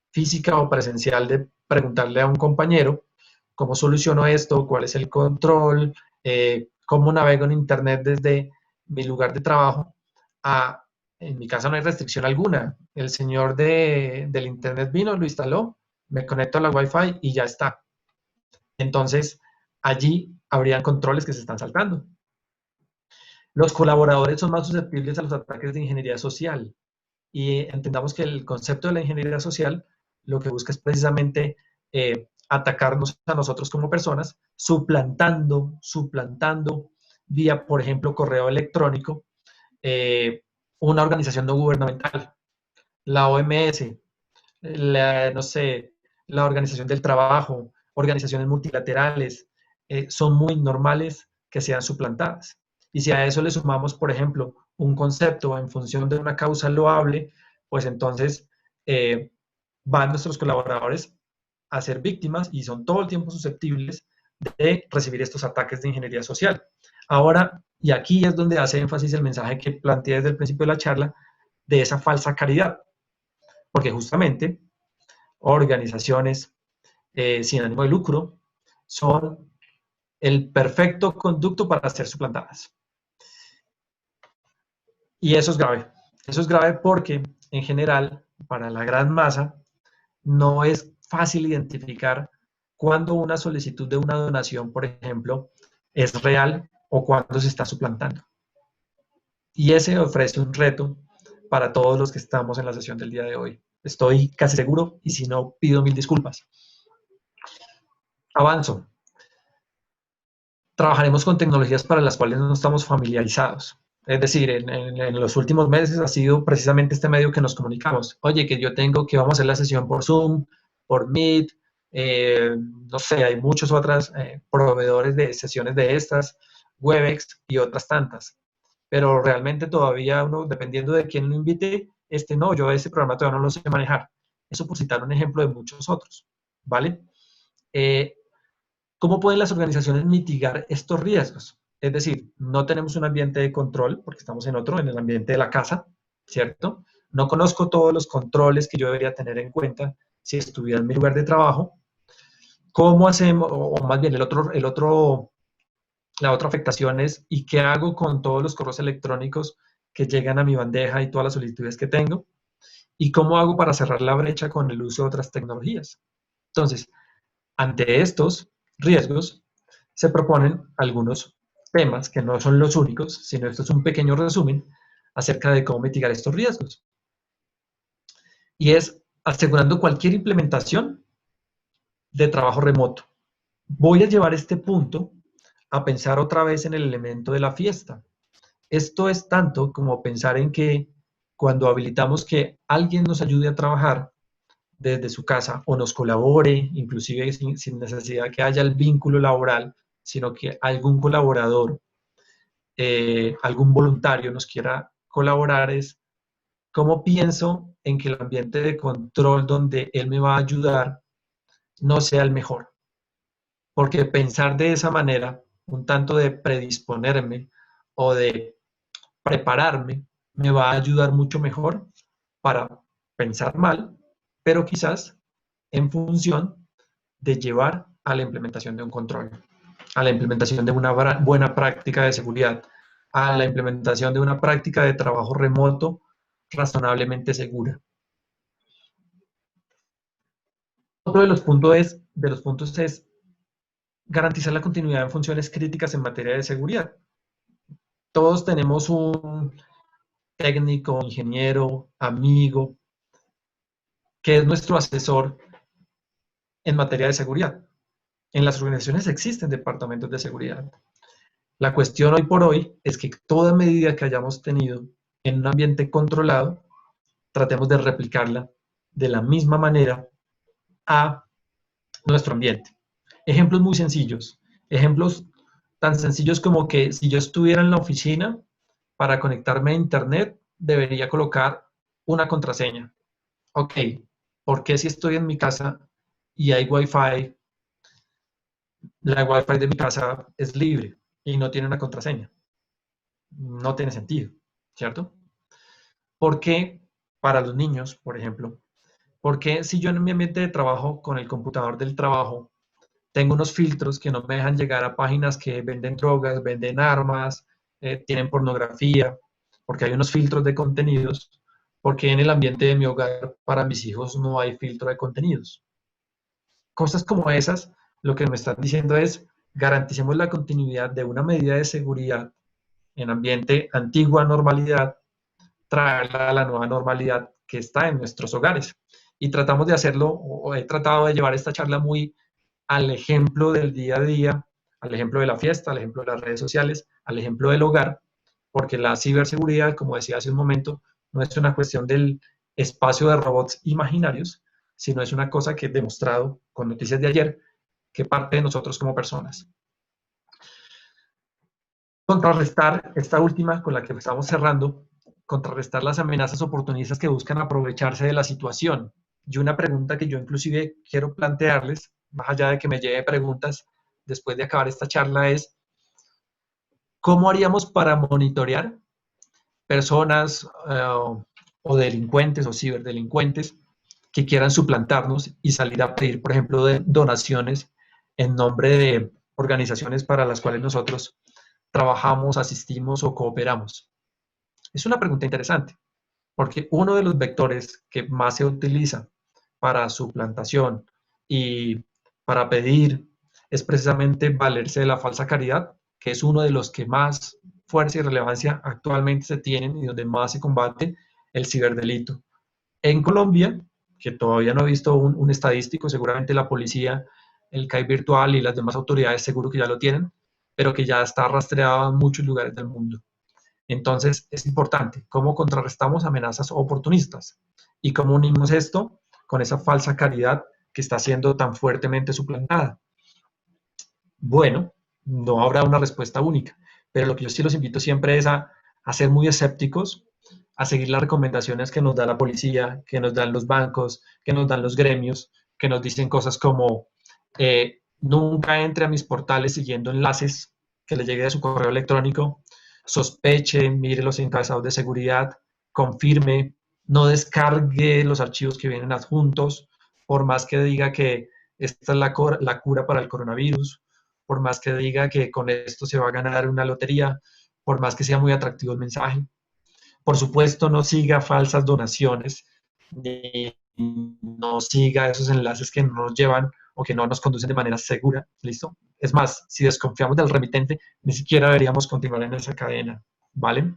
física o presencial de preguntarle a un compañero cómo soluciono esto, cuál es el control, cómo navego en Internet desde mi lugar de trabajo. En mi casa no hay restricción alguna. El señor del Internet vino, lo instaló, me conecto a la Wi-Fi y ya está. Entonces, allí habrían controles que se están saltando. Los colaboradores son más susceptibles a los ataques de ingeniería social. Y entendamos que el concepto de la ingeniería social lo que busca es precisamente atacarnos a nosotros como personas, suplantando vía, por ejemplo, correo electrónico, una organización no gubernamental, la OMS, no sé, la Organización del Trabajo, organizaciones multilaterales, son muy normales que sean suplantadas. Y si a eso le sumamos, por ejemplo, un concepto en función de una causa loable, pues entonces van nuestros colaboradores a ser víctimas y son todo el tiempo susceptibles de recibir estos ataques de ingeniería social. Ahora, y aquí es donde hace énfasis el mensaje que planteé desde el principio de la charla, de esa falsa caridad, porque justamente organizaciones sin ánimo de lucro son el perfecto conducto para ser suplantadas. Y eso es grave. Eso es grave porque, en general, para la gran masa, no es fácil identificar cuándo una solicitud de una donación, por ejemplo, es real o cuándo se está suplantando. Y ese ofrece un reto para todos los que estamos en la sesión del día de hoy. Estoy casi seguro y si no, pido mil disculpas. Avanzo. Trabajaremos con tecnologías para las cuales no estamos familiarizados. Es decir, en los últimos meses ha sido precisamente este medio que nos comunicamos. Oye, que yo tengo que vamos a hacer la sesión por Zoom, por Meet, no sé, hay muchos otros proveedores de sesiones de estas, Webex y otras tantas. Pero realmente todavía uno, dependiendo de quién lo invite, no, yo ese programa todavía no lo sé manejar. Eso por citar un ejemplo de muchos otros, ¿vale? ¿Cómo pueden las organizaciones mitigar estos riesgos? Es decir, no tenemos un ambiente de control, porque estamos en otro, en el ambiente de la casa, ¿cierto? No conozco todos los controles que yo debería tener en cuenta si estuviera en mi lugar de trabajo. ¿Cómo hacemos, o más bien la otra afectación es, ¿y qué hago con todos los correos electrónicos que llegan a mi bandeja y todas las solicitudes que tengo? ¿Y cómo hago para cerrar la brecha con el uso de otras tecnologías? Entonces, ante estos riesgos, se proponen algunos temas que no son los únicos, sino esto es un pequeño resumen acerca de cómo mitigar estos riesgos. Y es asegurando cualquier implementación de trabajo remoto. Voy a llevar este punto a pensar otra vez en el elemento de la fiesta. Esto es tanto como pensar en que cuando habilitamos que alguien nos ayude a trabajar desde su casa o nos colabore, inclusive sin necesidad que haya el vínculo laboral, sino que algún colaborador, algún voluntario nos quiera colaborar, es cómo pienso en que el ambiente de control donde él me va a ayudar no sea el mejor. Porque pensar de esa manera, un tanto de predisponerme o de prepararme, me va a ayudar mucho mejor para pensar mal, pero quizás en función de llevar a la implementación de un control, a la implementación de una buena práctica de seguridad, a la implementación de una práctica de trabajo remoto razonablemente segura. Otro de los puntos es garantizar la continuidad en funciones críticas en materia de seguridad. Todos tenemos un técnico, ingeniero, amigo, que es nuestro asesor en materia de seguridad. En las organizaciones existen departamentos de seguridad. La cuestión hoy por hoy es que toda medida que hayamos tenido en un ambiente controlado, tratemos de replicarla de la misma manera a nuestro ambiente. Ejemplos muy sencillos. Ejemplos tan sencillos como que si yo estuviera en la oficina, para conectarme a Internet, debería colocar una contraseña. Ok, ¿por qué si estoy en mi casa y hay Wi-Fi, la Wi-Fi de mi casa es libre y no tiene una contraseña? No tiene sentido, ¿cierto? ¿Por qué para los niños, por ejemplo? Porque si yo en mi ambiente de trabajo con el computador del trabajo tengo unos filtros que no me dejan llegar a páginas que venden drogas, venden armas, tienen pornografía, porque hay unos filtros de contenidos, porque en el ambiente de mi hogar para mis hijos no hay filtro de contenidos? Cosas como esas, lo que me están diciendo es, garanticemos la continuidad de una medida de seguridad en ambiente antigua normalidad, traerla a la nueva normalidad que está en nuestros hogares. Y tratamos de hacerlo, o he tratado de llevar esta charla muy al ejemplo del día a día, al ejemplo de la fiesta, al ejemplo de las redes sociales, al ejemplo del hogar, porque la ciberseguridad, como decía hace un momento, no es una cuestión del espacio de robots imaginarios, sino es una cosa que he demostrado con noticias de ayer, que parte de nosotros como personas. Contrarrestar esta última con la que estamos cerrando, contrarrestar las amenazas oportunistas que buscan aprovecharse de la situación. Y una pregunta que yo inclusive quiero plantearles, más allá de que me lleve preguntas después de acabar esta charla, es ¿cómo haríamos para monitorear personas o delincuentes o ciberdelincuentes que quieran suplantarnos y salir a pedir, por ejemplo, de donaciones en nombre de organizaciones para las cuales nosotros trabajamos, asistimos o cooperamos? Es una pregunta interesante, porque uno de los vectores que más se utiliza para suplantación y para pedir es precisamente valerse de la falsa caridad, que es uno de los que más fuerza y relevancia actualmente se tienen y donde más se combate el ciberdelito. En Colombia, que todavía no he visto un estadístico, seguramente la policía, el CAI virtual y las demás autoridades seguro que ya lo tienen, pero que ya está rastreado en muchos lugares del mundo. Entonces, es importante cómo contrarrestamos amenazas oportunistas y cómo unimos esto con esa falsa caridad que está siendo tan fuertemente suplantada. Bueno, no habrá una respuesta única, pero lo que yo sí los invito siempre es a ser muy escépticos, a seguir las recomendaciones que nos da la policía, que nos dan los bancos, que nos dan los gremios, que nos dicen cosas como nunca entre a mis portales siguiendo enlaces que le llegue a su correo electrónico, sospeche, mire los encabezados de seguridad, confirme, no descargue los archivos que vienen adjuntos, por más que diga que esta es la cura para el coronavirus, por más que diga que con esto se va a ganar una lotería, por más que sea muy atractivo el mensaje. Por supuesto, no siga falsas donaciones, ni no siga esos enlaces que no nos llevan o que no nos conducen de manera segura, ¿listo? Es más, si desconfiamos del remitente, ni siquiera deberíamos continuar en esa cadena, ¿vale?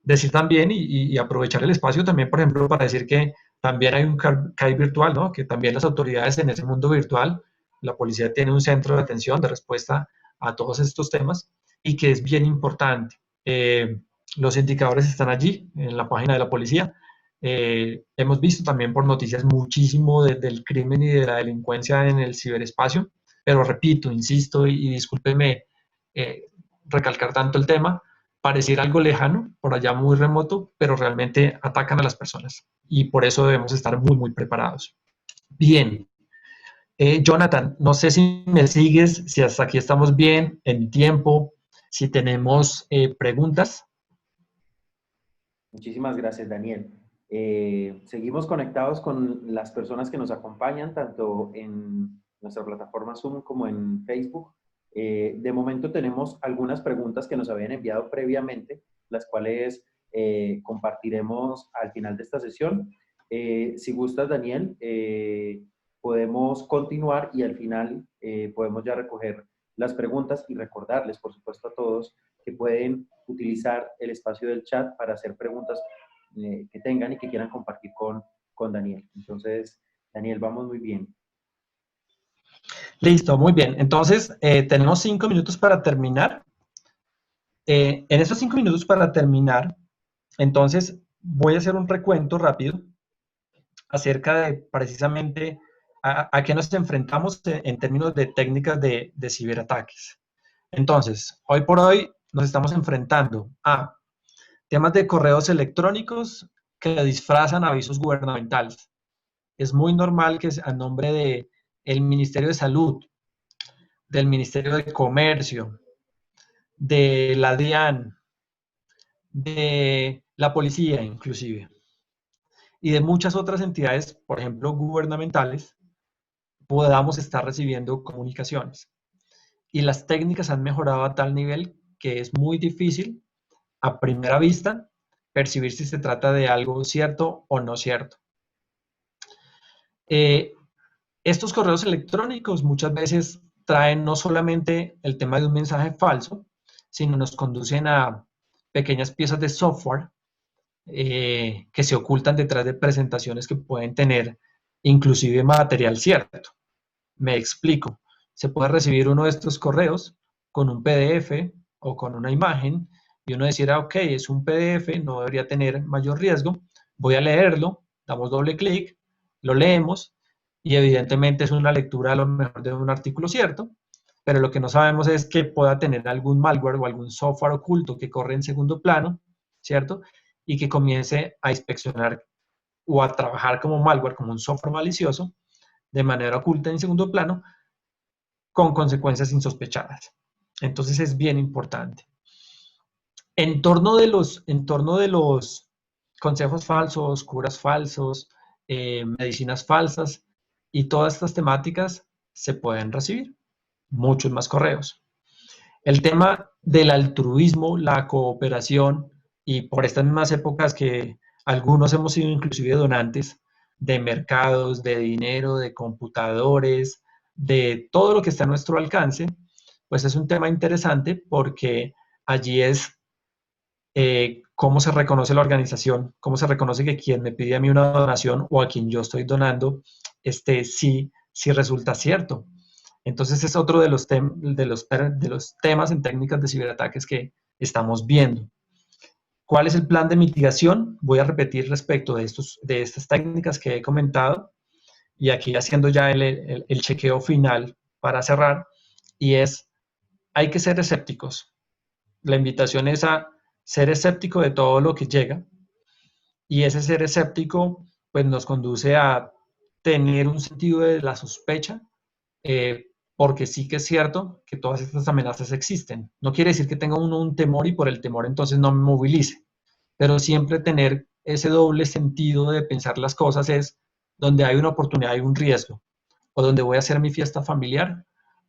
Decir también y aprovechar el espacio también, por ejemplo, para decir que también hay un CAI virtual, ¿no? Que también las autoridades en ese mundo virtual, la policía tiene un centro de atención, de respuesta a todos estos temas y que es bien importante. Los indicadores están allí, en la página de la policía. Hemos visto también por noticias muchísimo del crimen y de la delincuencia en el ciberespacio, pero repito, insisto y discúlpeme recalcar tanto el tema, pareciera algo lejano, por allá muy remoto, pero realmente atacan a las personas y por eso debemos estar muy, muy preparados. Bien, Jonathan, no sé si me sigues, si hasta aquí estamos bien en tiempo, si tenemos preguntas. Muchísimas gracias, Daniel. Seguimos conectados con las personas que nos acompañan, tanto en nuestra plataforma Zoom como en Facebook. De momento tenemos algunas preguntas que nos habían enviado previamente, las cuales compartiremos al final de esta sesión. Si gustas, Daniel, podemos continuar y al final podemos ya recoger las preguntas y recordarles, por supuesto, a todos que pueden utilizar el espacio del chat para hacer preguntas que tengan y que quieran compartir con Daniel. Entonces, Daniel, vamos muy bien. Listo, muy bien. Entonces, tenemos 5 minutos para terminar. En esos 5 minutos para terminar, entonces voy a hacer un recuento rápido acerca de precisamente a qué nos enfrentamos en términos de técnicas de ciberataques. Entonces, hoy por hoy nos estamos enfrentando a temas de correos electrónicos que disfrazan avisos gubernamentales. Es muy normal que a nombre de el Ministerio de Salud, del Ministerio de Comercio, de la DIAN, de la policía inclusive, y de muchas otras entidades, por ejemplo, gubernamentales, podamos estar recibiendo comunicaciones. Y las técnicas han mejorado a tal nivel que es muy difícil, a primera vista, percibir si se trata de algo cierto o no cierto. Estos correos electrónicos muchas veces traen no solamente el tema de un mensaje falso, sino nos conducen a pequeñas piezas de software que se ocultan detrás de presentaciones que pueden tener inclusive material cierto. Me explico. Se puede recibir uno de estos correos con un PDF o con una imagen y uno decir, ok, es un PDF, no debería tener mayor riesgo, voy a leerlo, damos doble clic, lo leemos y evidentemente es una lectura a lo mejor de un artículo cierto, pero lo que no sabemos es que pueda tener algún malware o algún software oculto que corre en segundo plano, ¿cierto? Y que comience a inspeccionar o a trabajar como malware, como un software malicioso, de manera oculta en segundo plano, con consecuencias insospechadas. Entonces es bien importante. En torno de los consejos falsos, curas falsos, medicinas falsas y todas estas temáticas se pueden recibir muchos más correos. El tema del altruismo, la cooperación y por estas mismas épocas que algunos hemos sido inclusive donantes de mercados, de dinero, de computadores, de todo lo que está a nuestro alcance, pues es un tema interesante porque allí es cómo se reconoce la organización, cómo se reconoce que quien me pide a mí una donación o a quien yo estoy donando, sí resulta cierto. Entonces es otro de los temas en técnicas de ciberataques que estamos viendo. ¿Cuál es el plan de mitigación? Voy a repetir respecto de estas técnicas que he comentado y aquí haciendo ya el chequeo final para cerrar, y es, hay que ser escépticos. La invitación es a ser escéptico de todo lo que llega y ese ser escéptico pues nos conduce a tener un sentido de la sospecha, porque sí que es cierto que todas estas amenazas existen. No quiere decir que tenga uno un temor y por el temor entonces no me movilice, pero siempre tener ese doble sentido de pensar las cosas es donde hay una oportunidad, hay un riesgo, o donde voy a hacer mi fiesta familiar,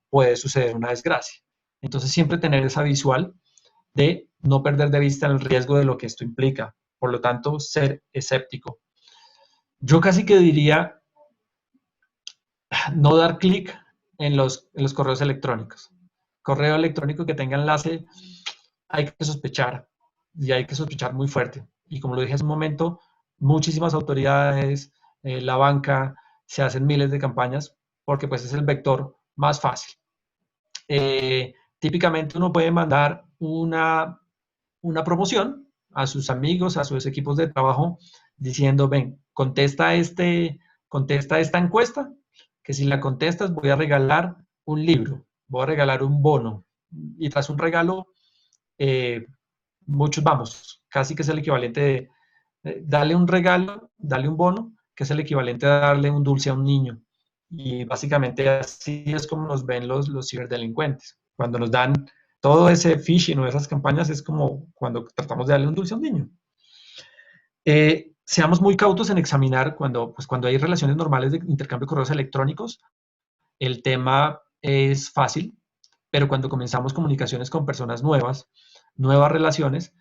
puede suceder una desgracia. Entonces siempre tener esa visual de no perder de vista el riesgo de lo que esto implica. Por lo tanto, ser escéptico. Yo casi que diría no dar clic en los correos electrónicos. Correo electrónico que tenga enlace, hay que sospechar, y hay que sospechar muy fuerte. Y como lo dije hace un momento, muchísimas autoridades, la banca, se hacen miles de campañas porque pues es el vector más fácil. Típicamente uno puede mandar una promoción a sus amigos, a sus equipos de trabajo, diciendo, ven, contesta esta encuesta, que si la contestas voy a regalar un libro, voy a regalar un bono. Y tras un regalo, muchos vamos, casi que es el equivalente de darle un regalo, darle un bono, que es el equivalente a darle un dulce a un niño. Y básicamente así es como nos ven los ciberdelincuentes. Cuando nos dan todo ese phishing o esas campañas es como cuando tratamos de darle un dulce a un niño. Seamos muy cautos en examinar cuando hay relaciones normales de intercambio de correos electrónicos, el tema es fácil, pero cuando comenzamos comunicaciones con personas nuevas, nuevas relaciones,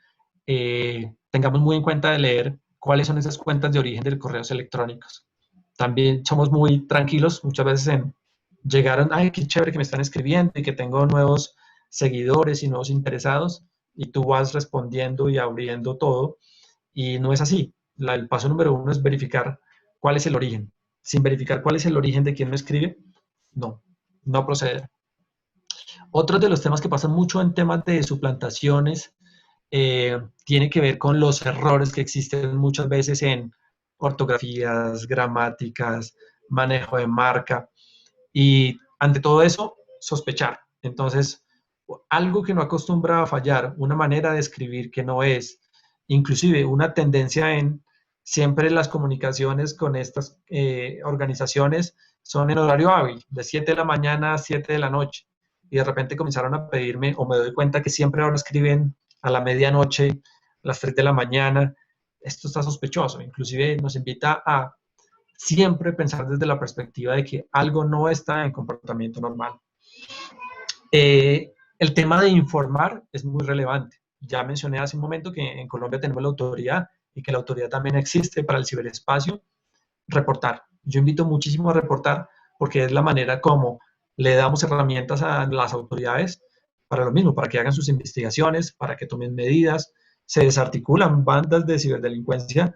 tengamos muy en cuenta de leer cuáles son esas cuentas de origen de correos electrónicos. también somos muy tranquilos muchas veces en llegar a, ay, qué chévere que me están escribiendo y que tengo nuevos seguidores y nuevos interesados, y tú vas respondiendo y abriendo todo, y no es así. El paso número uno es verificar cuál es el origen. Sin verificar cuál es el origen de quien me escribe, no, no proceder. Otro de los temas que pasan mucho en temas de suplantaciones tiene que ver con los errores que existen muchas veces en ortografías, gramáticas, manejo de marca, y ante todo eso, sospechar. Entonces, algo que no acostumbra a fallar, una manera de escribir que no es, inclusive una tendencia en siempre las comunicaciones con estas organizaciones son en horario hábil, de 7 de la mañana a 7 de la noche. Y de repente comenzaron a pedirme, o me doy cuenta que siempre ahora escriben a la medianoche, a las 3 de la mañana. Esto está sospechoso. Inclusive nos invita a siempre pensar desde la perspectiva de que algo no está en comportamiento normal. El tema de informar es muy relevante. Ya mencioné hace un momento que en Colombia tenemos la autoridad y que la autoridad también existe para el ciberespacio. Reportar. Yo invito muchísimo a reportar porque es la manera como le damos herramientas a las autoridades para lo mismo, para que hagan sus investigaciones, para que tomen medidas. Se desarticulan bandas de ciberdelincuencia,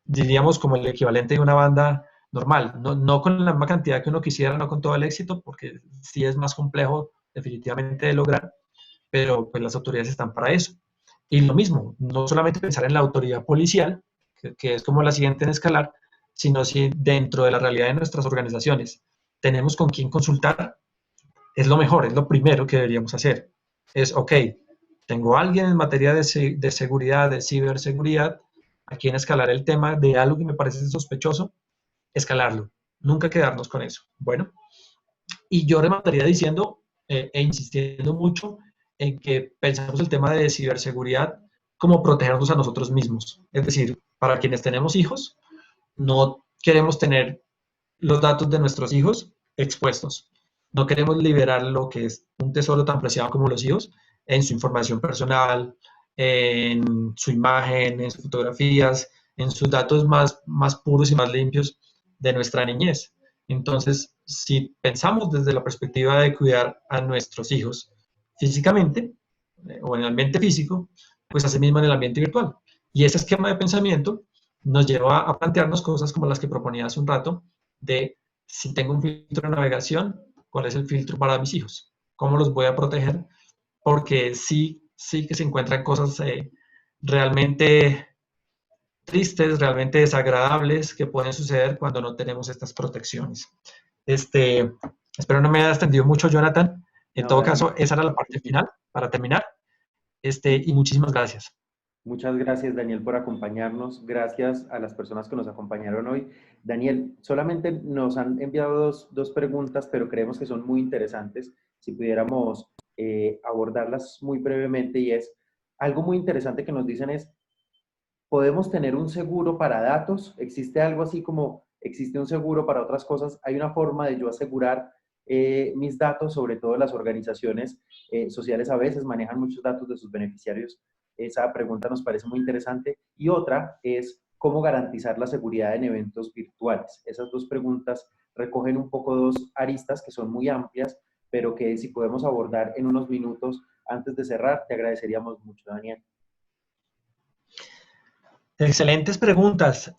diríamos como el equivalente de una banda normal, no, no con la misma cantidad que uno quisiera, no con todo el éxito, porque sí es más complejo definitivamente de lograr, pero pues las autoridades están para eso. Y lo mismo, no solamente pensar en la autoridad policial, que es como la siguiente en escalar, sino si dentro de la realidad de nuestras organizaciones tenemos con quién consultar, es lo mejor, es lo primero que deberíamos hacer. Es, ok, tengo a alguien en materia de seguridad, de ciberseguridad, a quien escalar el tema de algo que me parece sospechoso, escalarlo, nunca quedarnos con eso. Bueno, y yo remataría diciendo e insistiendo mucho en que pensamos el tema de ciberseguridad como protegernos a nosotros mismos. Es decir, para quienes tenemos hijos, no queremos tener los datos de nuestros hijos expuestos. No queremos liberar lo que es un tesoro tan preciado como los hijos en su información personal, en su imagen, en sus fotografías, en sus datos más puros y más limpios de nuestra niñez. Entonces, si pensamos desde la perspectiva de cuidar a nuestros hijos físicamente o en el ambiente físico, pues así mismo en el ambiente virtual. Y ese esquema de pensamiento nos lleva a plantearnos cosas como las que proponía hace un rato, de si tengo un filtro de navegación, ¿cuál es el filtro para mis hijos? ¿Cómo los voy a proteger? Porque sí que se encuentran cosas realmente tristes, realmente desagradables que pueden suceder cuando no tenemos estas protecciones. Este, espero no me haya extendido mucho, Jonathan. En No, todo Daniel. caso, esa era la parte final para terminar. Y muchísimas gracias. Muchas gracias, Daniel, por acompañarnos. Gracias a las personas que nos acompañaron hoy. Daniel, solamente nos han enviado dos preguntas, pero creemos que son muy interesantes. Si pudiéramos abordarlas muy brevemente, y es algo muy interesante que nos dicen es, ¿podemos tener un seguro para datos? ¿Existe algo así como existe un seguro para otras cosas? ¿Hay una forma de yo asegurar mis datos? Sobre todo las organizaciones sociales a veces manejan muchos datos de sus beneficiarios. Esa pregunta nos parece muy interesante. Y otra es, ¿cómo garantizar la seguridad en eventos virtuales? Esas dos preguntas recogen un poco dos aristas que son muy amplias, pero que si podemos abordar en unos minutos antes de cerrar, te agradeceríamos mucho, Daniel. Excelentes preguntas.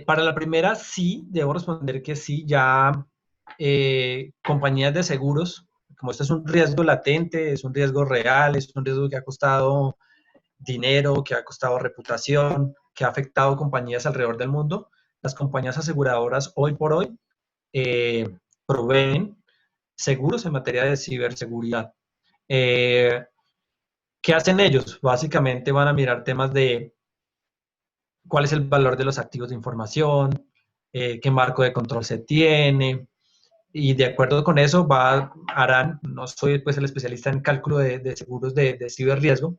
Para la primera, sí, debo responder que sí, ya compañías de seguros, como este es un riesgo latente, es un riesgo real, es un riesgo que ha costado dinero, que ha costado reputación, que ha afectado compañías alrededor del mundo, las compañías aseguradoras hoy por hoy eh, proveen seguros en materia de ciberseguridad. Eh, ¿Qué hacen ellos? Básicamente van a mirar temas de cuál es el valor de los activos de información, qué marco de control se tiene, y de acuerdo con eso harán, no soy pues el especialista en cálculo de seguros de ciberriesgo,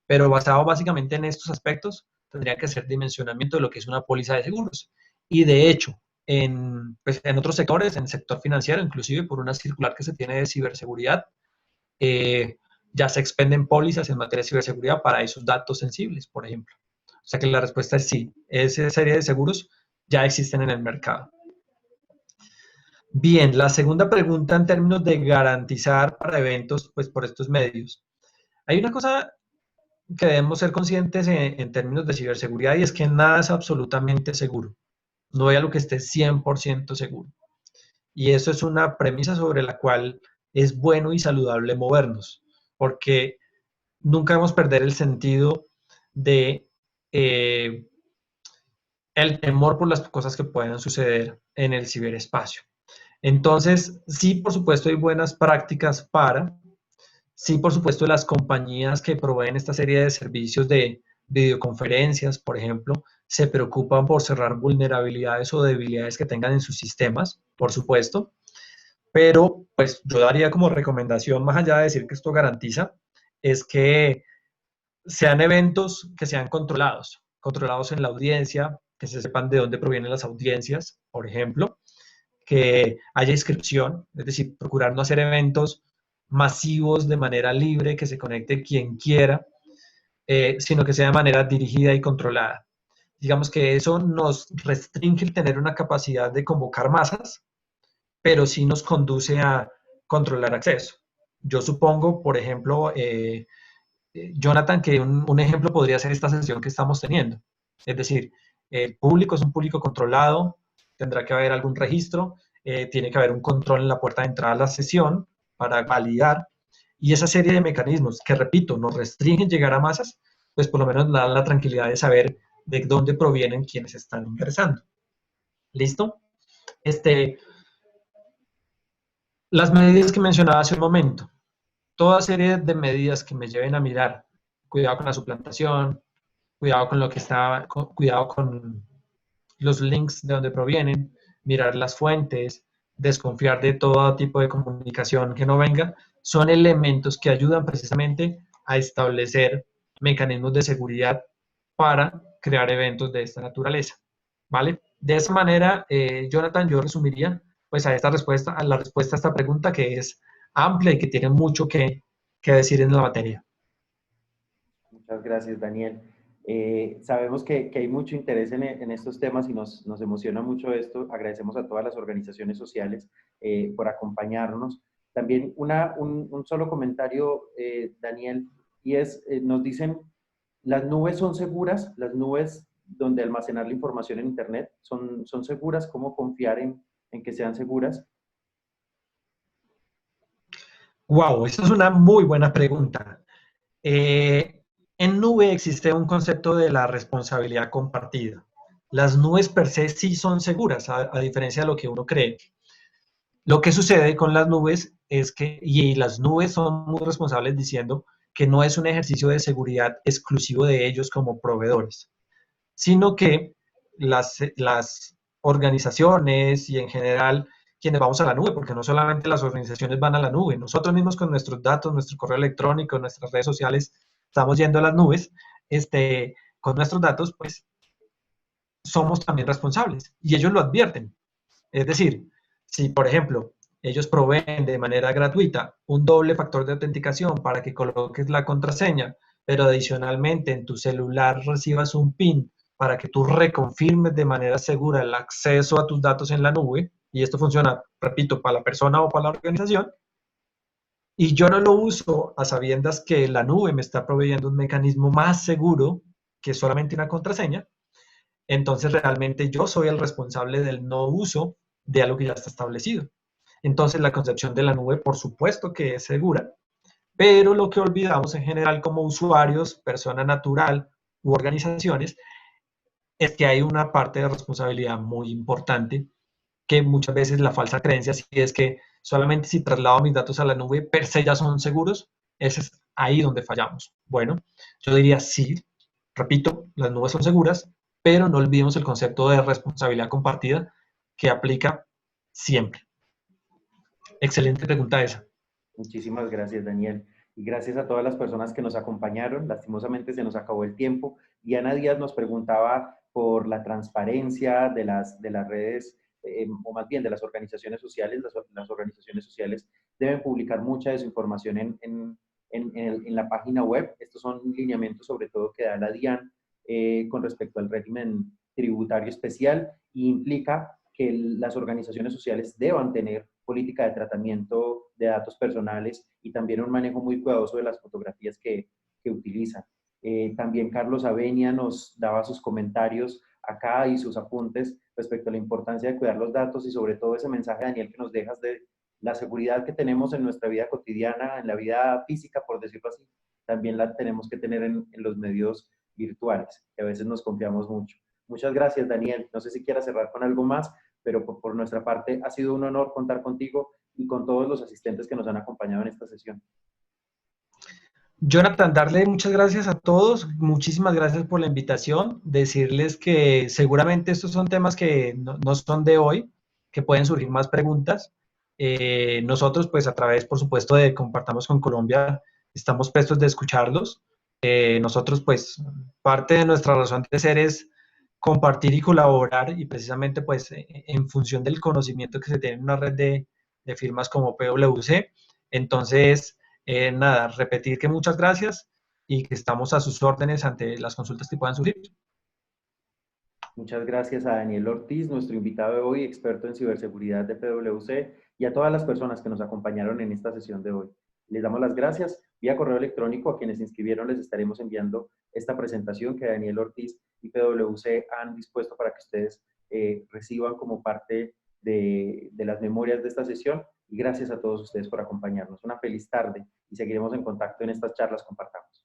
pero basado básicamente en estos aspectos, tendría que hacer dimensionamiento de lo que es una póliza de seguros. Y de hecho, pues, en otros sectores, en el sector financiero, inclusive por una circular que se tiene de ciberseguridad, eh, ya se expenden pólizas en materia de ciberseguridad para esos datos sensibles, por ejemplo. O sea que la respuesta es sí. Esa serie de seguros ya existen en el mercado. Bien, la segunda pregunta en términos de garantizar para eventos, pues por estos medios. Hay una cosa que debemos ser conscientes en términos de ciberseguridad y es que nada es absolutamente seguro. No hay algo que esté 100% seguro. Y eso es una premisa sobre la cual es bueno y saludable movernos, porque nunca debemos perder el sentido de el temor por las cosas que puedan suceder en el ciberespacio. Entonces, sí, por supuesto, hay buenas prácticas para, sí, por supuesto, las compañías que proveen esta serie de servicios de videoconferencias, por ejemplo, se preocupan por cerrar vulnerabilidades o debilidades que tengan en sus sistemas, por supuesto, pero pues yo daría como recomendación, más allá de decir que esto garantiza, es que sean eventos que sean controlados, controlados en la audiencia, que se sepan de dónde provienen las audiencias, por ejemplo, que haya inscripción, es decir, procurar no hacer eventos masivos de manera libre, que se conecte quien quiera, sino que sea de manera dirigida y controlada. Digamos que eso nos restringe el tener una capacidad de convocar masas, pero sí nos conduce a controlar acceso. Yo supongo, por ejemplo, Jonathan, que un ejemplo podría ser esta sesión que estamos teniendo. Es decir, el público es un público controlado, tendrá que haber algún registro, tiene que haber un control en la puerta de entrada a la sesión para validar, y esa serie de mecanismos que, repito, nos restringen llegar a masas, pues por lo menos nos dan la tranquilidad de saber de dónde provienen quienes están ingresando. ¿Listo? Las medidas que mencionaba hace un momento, toda serie de medidas que me lleven a mirar, cuidado con la suplantación, cuidado con lo que está, cuidado con los links de donde provienen, mirar las fuentes, desconfiar de todo tipo de comunicación que no venga, son elementos que ayudan precisamente a establecer mecanismos de seguridad para crear eventos de esta naturaleza, ¿vale? De esa manera, Jonathan, yo resumiría pues a esta respuesta, a la respuesta a esta pregunta que es amplia y que tiene mucho que decir en la materia. Muchas gracias, Daniel. Sabemos que hay mucho interés en estos temas y nos emociona mucho esto. Agradecemos a todas las organizaciones sociales por acompañarnos. También un solo comentario, Daniel, y es, nos dicen, ¿las nubes son seguras? ¿Las nubes donde almacenar la información en Internet son seguras? ¿Cómo confiar en que sean seguras? Wow, esa es una muy buena pregunta. Eh, en nube existe un concepto de la responsabilidad compartida. Las nubes per se sí son seguras, a diferencia de lo que uno cree. Lo que sucede con las nubes es que, y las nubes son muy responsables diciendo que no es un ejercicio de seguridad exclusivo de ellos como proveedores, sino que las organizaciones y en general quienes vamos a la nube, porque no solamente las organizaciones van a la nube, nosotros mismos con nuestros datos, nuestro correo electrónico, nuestras redes sociales, estamos yendo a las nubes, con nuestros datos, pues somos también responsables y ellos lo advierten. Es decir, si por ejemplo ellos proveen de manera gratuita un doble factor de autenticación para que coloques la contraseña, pero adicionalmente en tu celular recibas un PIN para que tú reconfirmes de manera segura el acceso a tus datos en la nube, y esto funciona, repito, para la persona o para la organización, y yo no lo uso a sabiendas que la nube me está proveyendo un mecanismo más seguro que solamente una contraseña, entonces realmente yo soy el responsable del no uso de algo que ya está establecido. Entonces la concepción de la nube, por supuesto que es segura, pero lo que olvidamos en general como usuarios, persona natural u organizaciones, es que hay una parte de responsabilidad muy importante que muchas veces la falsa creencia sí es que solamente si traslado mis datos a la nube per se ya son seguros, ese es ahí donde fallamos. Bueno, yo diría sí, repito, las nubes son seguras, pero no olvidemos el concepto de responsabilidad compartida que aplica siempre. Excelente pregunta esa. Muchísimas gracias, Daniel. Y gracias a todas las personas que nos acompañaron. Lastimosamente se nos acabó el tiempo. Diana Díaz nos preguntaba por la transparencia de las redes, o más bien de las organizaciones sociales. Las organizaciones sociales deben publicar mucha de su información en la página web. Estos son lineamientos sobre todo que da la DIAN con respecto al régimen tributario especial y implica que las organizaciones sociales deban tener política de tratamiento de datos personales y también un manejo muy cuidadoso de las fotografías que utilizan. También Carlos Avenia nos daba sus comentarios acá y sus apuntes respecto a la importancia de cuidar los datos y sobre todo ese mensaje, Daniel, que nos dejas de la seguridad que tenemos en nuestra vida cotidiana, en la vida física, por decirlo así, también la tenemos que tener en los medios virtuales, que a veces nos confiamos mucho. Muchas gracias, Daniel. No sé si quieras cerrar con algo más, pero por nuestra parte ha sido un honor contar contigo y con todos los asistentes que nos han acompañado en esta sesión. Jonathan, darle muchas gracias a todos, muchísimas gracias por la invitación, decirles que seguramente estos son temas que no son de hoy, que pueden surgir más preguntas. Nosotros, pues a través, por supuesto, de Compartamos con Colombia, estamos prestos de escucharlos. Nosotros, pues, parte de nuestra razón de ser es compartir y colaborar y precisamente, pues, en función del conocimiento que se tiene en una red de firmas como PwC. Entonces, nada, repetir que muchas gracias y que estamos a sus órdenes ante las consultas que puedan surgir. Muchas gracias a Daniel Ortiz, nuestro invitado de hoy, experto en ciberseguridad de PwC, y a todas las personas que nos acompañaron en esta sesión de hoy. Les damos las gracias. Vía correo electrónico a quienes se inscribieron les estaremos enviando esta presentación que Daniel Ortiz y PwC han dispuesto para que ustedes reciban como parte de las memorias de esta sesión. Y gracias a todos ustedes por acompañarnos. Una feliz tarde y seguiremos en contacto en estas charlas. Compartamos.